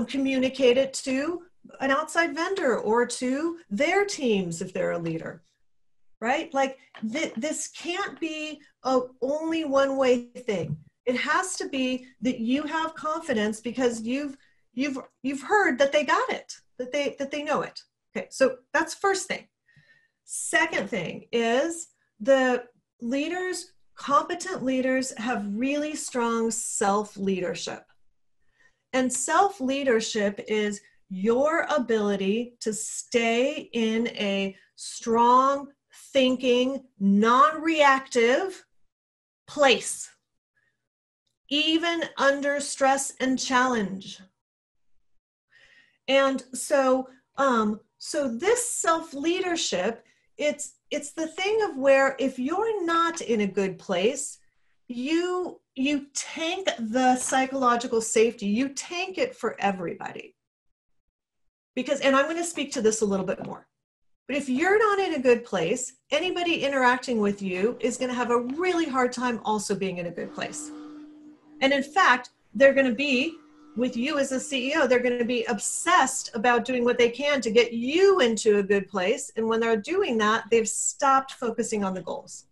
communicate it to an outside vendor or to their teams if they're a leader, right? Like this can't be a only one-way thing. It has to be that you have confidence because you've heard that they got it, that they know it. Okay, so that's first thing. Second thing is the leaders, competent leaders, have really strong self-leadership. And self-leadership is your ability to stay in a strong, thinking, non-reactive place, even under stress and challenge. And so this self-leadership, it's the thing of where if you're not in a good place, you tank the psychological safety, you tank it for everybody. Because, and I'm going to speak to this a little bit more, but if you're not in a good place, anybody interacting with you is going to have a really hard time also being in a good place. And in fact, they're going to be, with you as a CEO, they're going to be obsessed about doing what they can to get you into a good place. And when they're doing that, they've stopped focusing on the goals.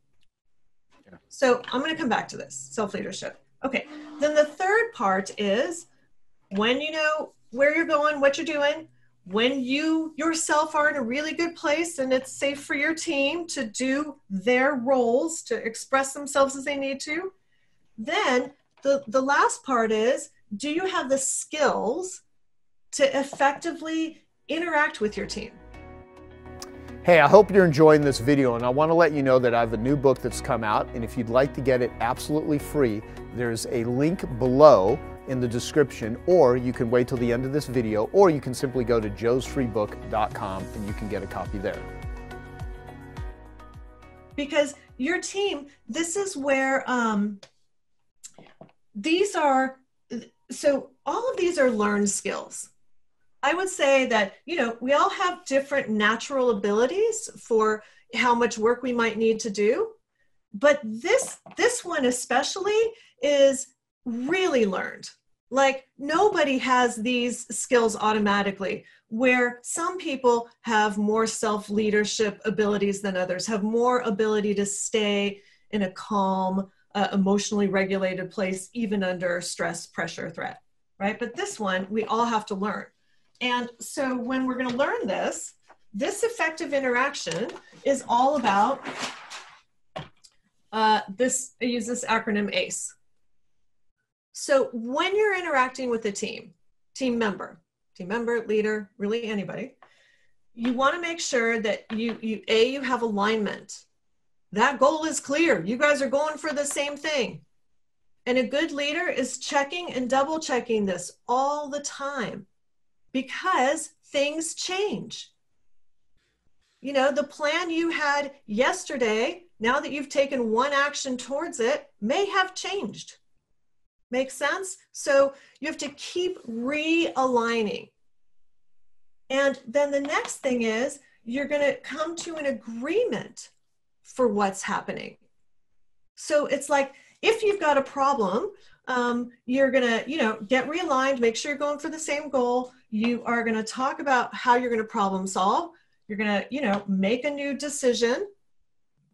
Yeah. So I'm going to come back to this, self-leadership. Okay, then the third part is when you know where you're going, what you're doing, when you yourself are in a really good place and it's safe for your team to do their roles, to express themselves as they need to, then the last part is, do you have the skills to effectively interact with your team? Hey, I hope you're enjoying this video, and I want to let you know that I have a new book that's come out, and if you'd like to get it absolutely free, there's a link below in the description, or you can wait till the end of this video, or you can simply go to joesfreebook.com and you can get a copy there. Because your team, this is where so all of these are learned skills. I would say that, we all have different natural abilities for how much work we might need to do. But this one especially is really learned. Like, nobody has these skills automatically, where some people have more self-leadership abilities than others, have more ability to stay in a calm, emotionally regulated place, even under stress, pressure, threat, right? But this one, we all have to learn. And so when we're going to learn this effective interaction is all about I use this acronym ACE. So when you're interacting with a team member, leader, really anybody, you want to make sure that you have alignment. That goal is clear. You guys are going for the same thing. And a good leader is checking and double checking this all the time, because things change. The plan you had yesterday, now that you've taken one action towards it, may have changed. Make sense? So you have to keep realigning. And then the next thing is you're going to come to an agreement for what's happening. So it's like, if you've got a problem, you're going to, get realigned, make sure you're going for the same goal. You are going to talk about how you're going to problem solve. You're going to, make a new decision.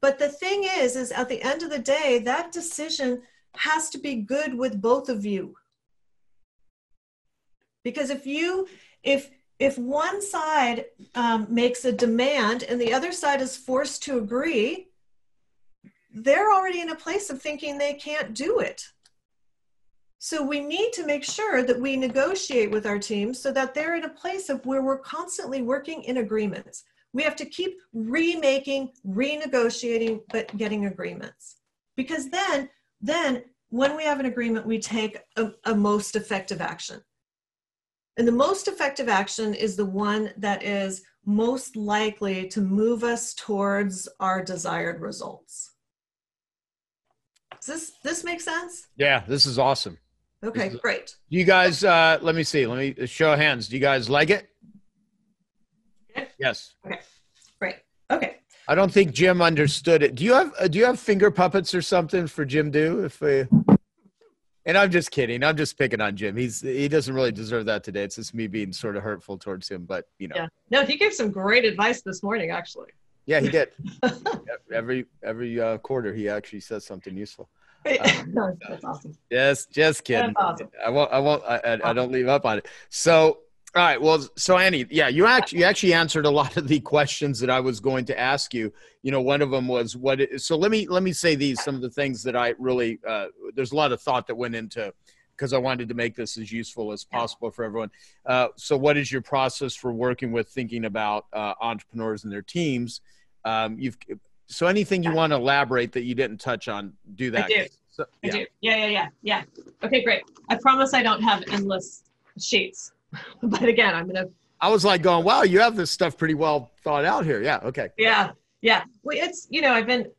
But the thing is at the end of the day, that decision has to be good with both of you. Because if one side makes a demand and the other side is forced to agree, they're already in a place of thinking they can't do it. So we need to make sure that we negotiate with our teams so that they're in a place of where we're constantly working in agreements. We have to keep remaking, renegotiating, but getting agreements. Because then when we have an agreement, we take a most effective action. And the most effective action is the one that is most likely to move us towards our desired results. Does this make sense? Yeah, this is awesome. Okay, great. You guys, let me show of hands. Do you guys like it? Good. Yes. Okay, great. Okay. I don't think Jim understood it. Do you have finger puppets or something for Jim do? And I'm just kidding. I'm just picking on Jim. He doesn't really deserve that today. It's just me being sort of hurtful towards him, but Yeah. No, he gave some great advice this morning, actually. Yeah, he did. every quarter, he actually says something useful. That's awesome. Just kidding. That's awesome. I don't leave up on it. So, all right. Well, so Annie, yeah, you actually answered a lot of the questions that I was going to ask you. One of them was so let me say some of the things that I really, there's a lot of thought that went into, because I wanted to make this as useful as possible for everyone. So what is your process for working with thinking about entrepreneurs and their teams? So anything you want to elaborate that you didn't touch on, do that. I do. So, I do. Yeah. Okay, great. I promise I don't have endless sheets. But again, I was like going, wow, you have this stuff pretty well thought out here. Yeah. Okay. Yeah. Well, it's,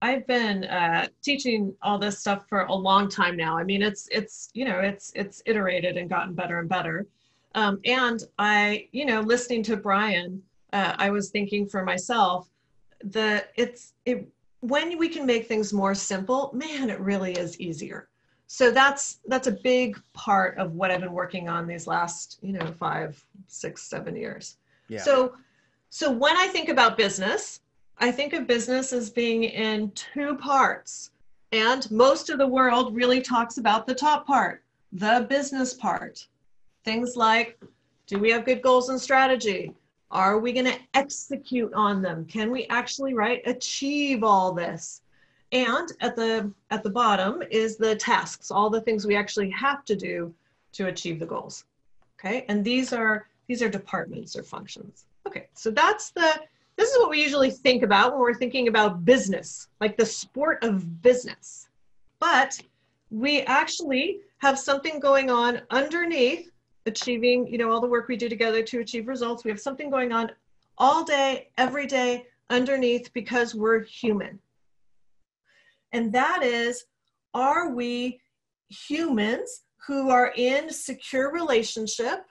I've been teaching all this stuff for a long time now. I mean, it's iterated and gotten better and better. And I, listening to Brian, I was thinking for myself that when we can make things more simple, man, it really is easier. So that's a big part of what I've been working on these last, 5, 6, 7 years. Yeah. So when I think about business, I think of business as being in 2 parts. And most of the world really talks about the top part, the business part. Things like, do we have good goals and strategy? Are we going to execute on them? Can we actually, achieve all this? And at the bottom is the tasks, all the things we actually have to do to achieve the goals. Okay, and these are departments or functions. Okay, so that's this is what we usually think about when we're thinking about business, like the sport of business. But we actually have something going on underneath achieving, you know, all the work we do together to achieve results. We have something going on all day, every day underneath because we're human. And that is, are we humans who are in secure relationship,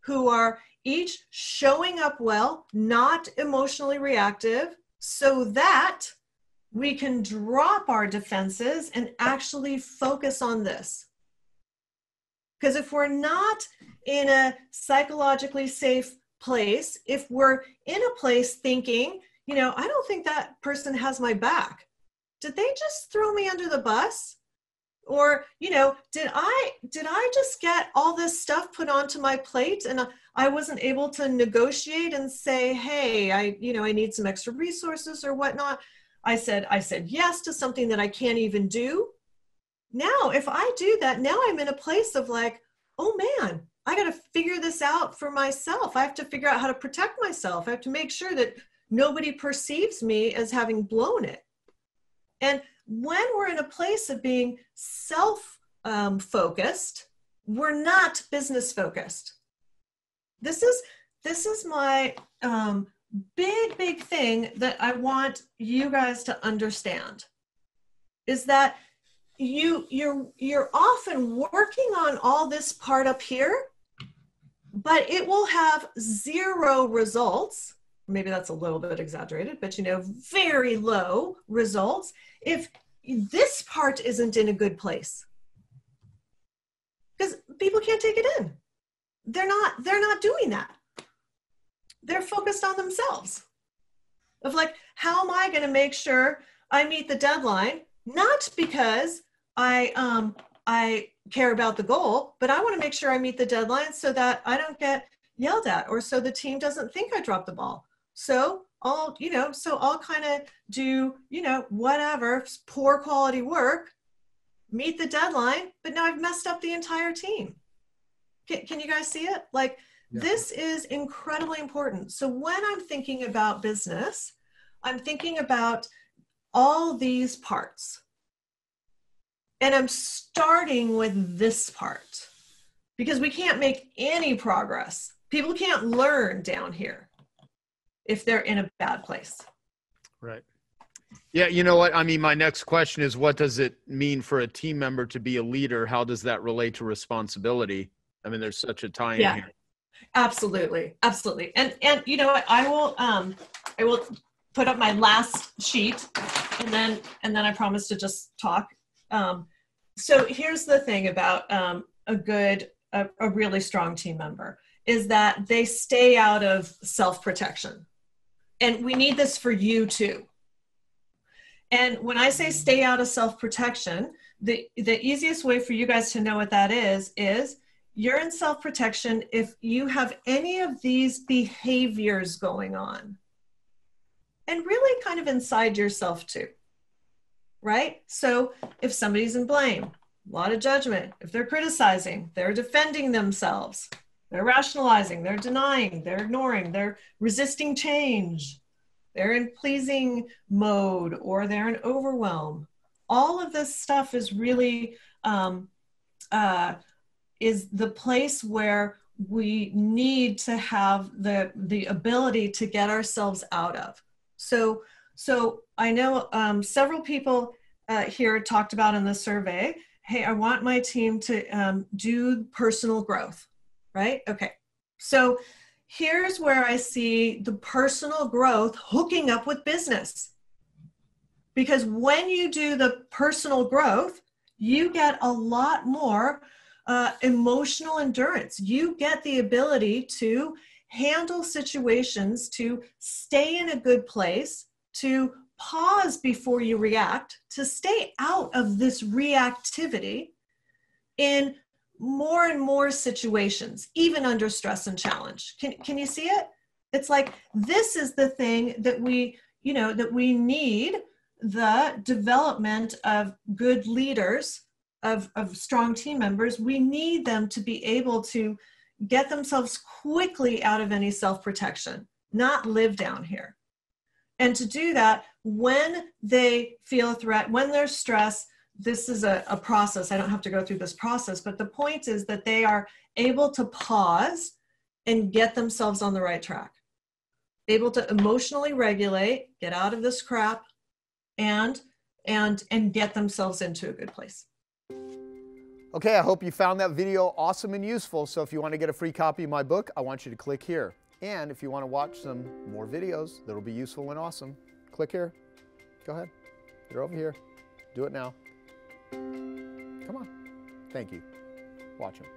who are each showing up well, not emotionally reactive, so that we can drop our defenses and actually focus on this? Because if we're not in a psychologically safe place, if we're in a place thinking, you know, I don't think that person has my back. Did they just throw me under the bus? Or, you know, did I just get all this stuff put onto my plate and I wasn't able to negotiate and say, hey, I need some extra resources or whatnot. I said yes to something that I can't even do. Now, if I do that, now I'm in a place of like, oh man, I got to figure this out for myself. I have to figure out how to protect myself. I have to make sure that nobody perceives me as having blown it. And when we're in a place of being self-focused, we're not business-focused. This is my big thing that I want you guys to understand, is that you're often working on all this part up here, but it will have zero results. Maybe that's a little bit exaggerated, but you know, very low results if this part isn't in a good place. Because people can't take it in. They're not doing that. They're focused on themselves. Of like, how am I going to make sure I meet the deadline? Not because I care about the goal, but I want to make sure I meet the deadline so that I don't get yelled at, or so the team doesn't think I dropped the ball. So I'll kind of do, you know, whatever, poor quality work, meet the deadline, but now I've messed up the entire team. Can you guys see it? Like, yeah. This is incredibly important. So when I'm thinking about business, I'm thinking about all these parts. And I'm starting with this part because we can't make any progress. People can't learn down here if they're in a bad place. Right. Yeah, you know what? I mean, my next question is, what does it mean for a team member to be a leader? How does that relate to responsibility? I mean, there's such a tie-in here. Absolutely. Absolutely. And you know what? I will put up my last sheet and then I promise to just talk. So here's the thing about a really strong team member is that they stay out of self-protection. And we need this for you too. And when I say stay out of self-protection, the easiest way for you guys to know what that is you're in self-protection if you have any of these behaviors going on. And really kind of inside yourself too, right? So if somebody's in blame, a lot of judgment. If they're criticizing, they're defending themselves. They're rationalizing, they're denying, they're ignoring, they're resisting change. They're in pleasing mode or they're in overwhelm. All of this stuff is really, is the place where we need to have the ability to get ourselves out of. So I know several people here talked about in the survey, hey, I want my team to do personal growth. Right? Okay. So here's where I see the personal growth hooking up with business. Because when you do the personal growth, you get a lot more emotional endurance. You get the ability to handle situations, to stay in a good place, to pause before you react, to stay out of this reactivity in more and more situations, even under stress and challenge. Can you see it? It's like, this is the thing that we need the development of good leaders, of strong team members. We need them to be able to get themselves quickly out of any self-protection. not live down here. And to do that, when they feel a threat, when there's stress, this is a process. I don't have to go through this process, but the point is that they are able to pause and get themselves on the right track, able to emotionally regulate, get out of this crap, and get themselves into a good place. Okay, I hope you found that video awesome and useful. So if you want to get a free copy of my book, I want you to click here. And if you want to watch some more videos that'll be useful and awesome, click here. Go ahead. They're over here. Do it now. Come on. Thank you. Watch them.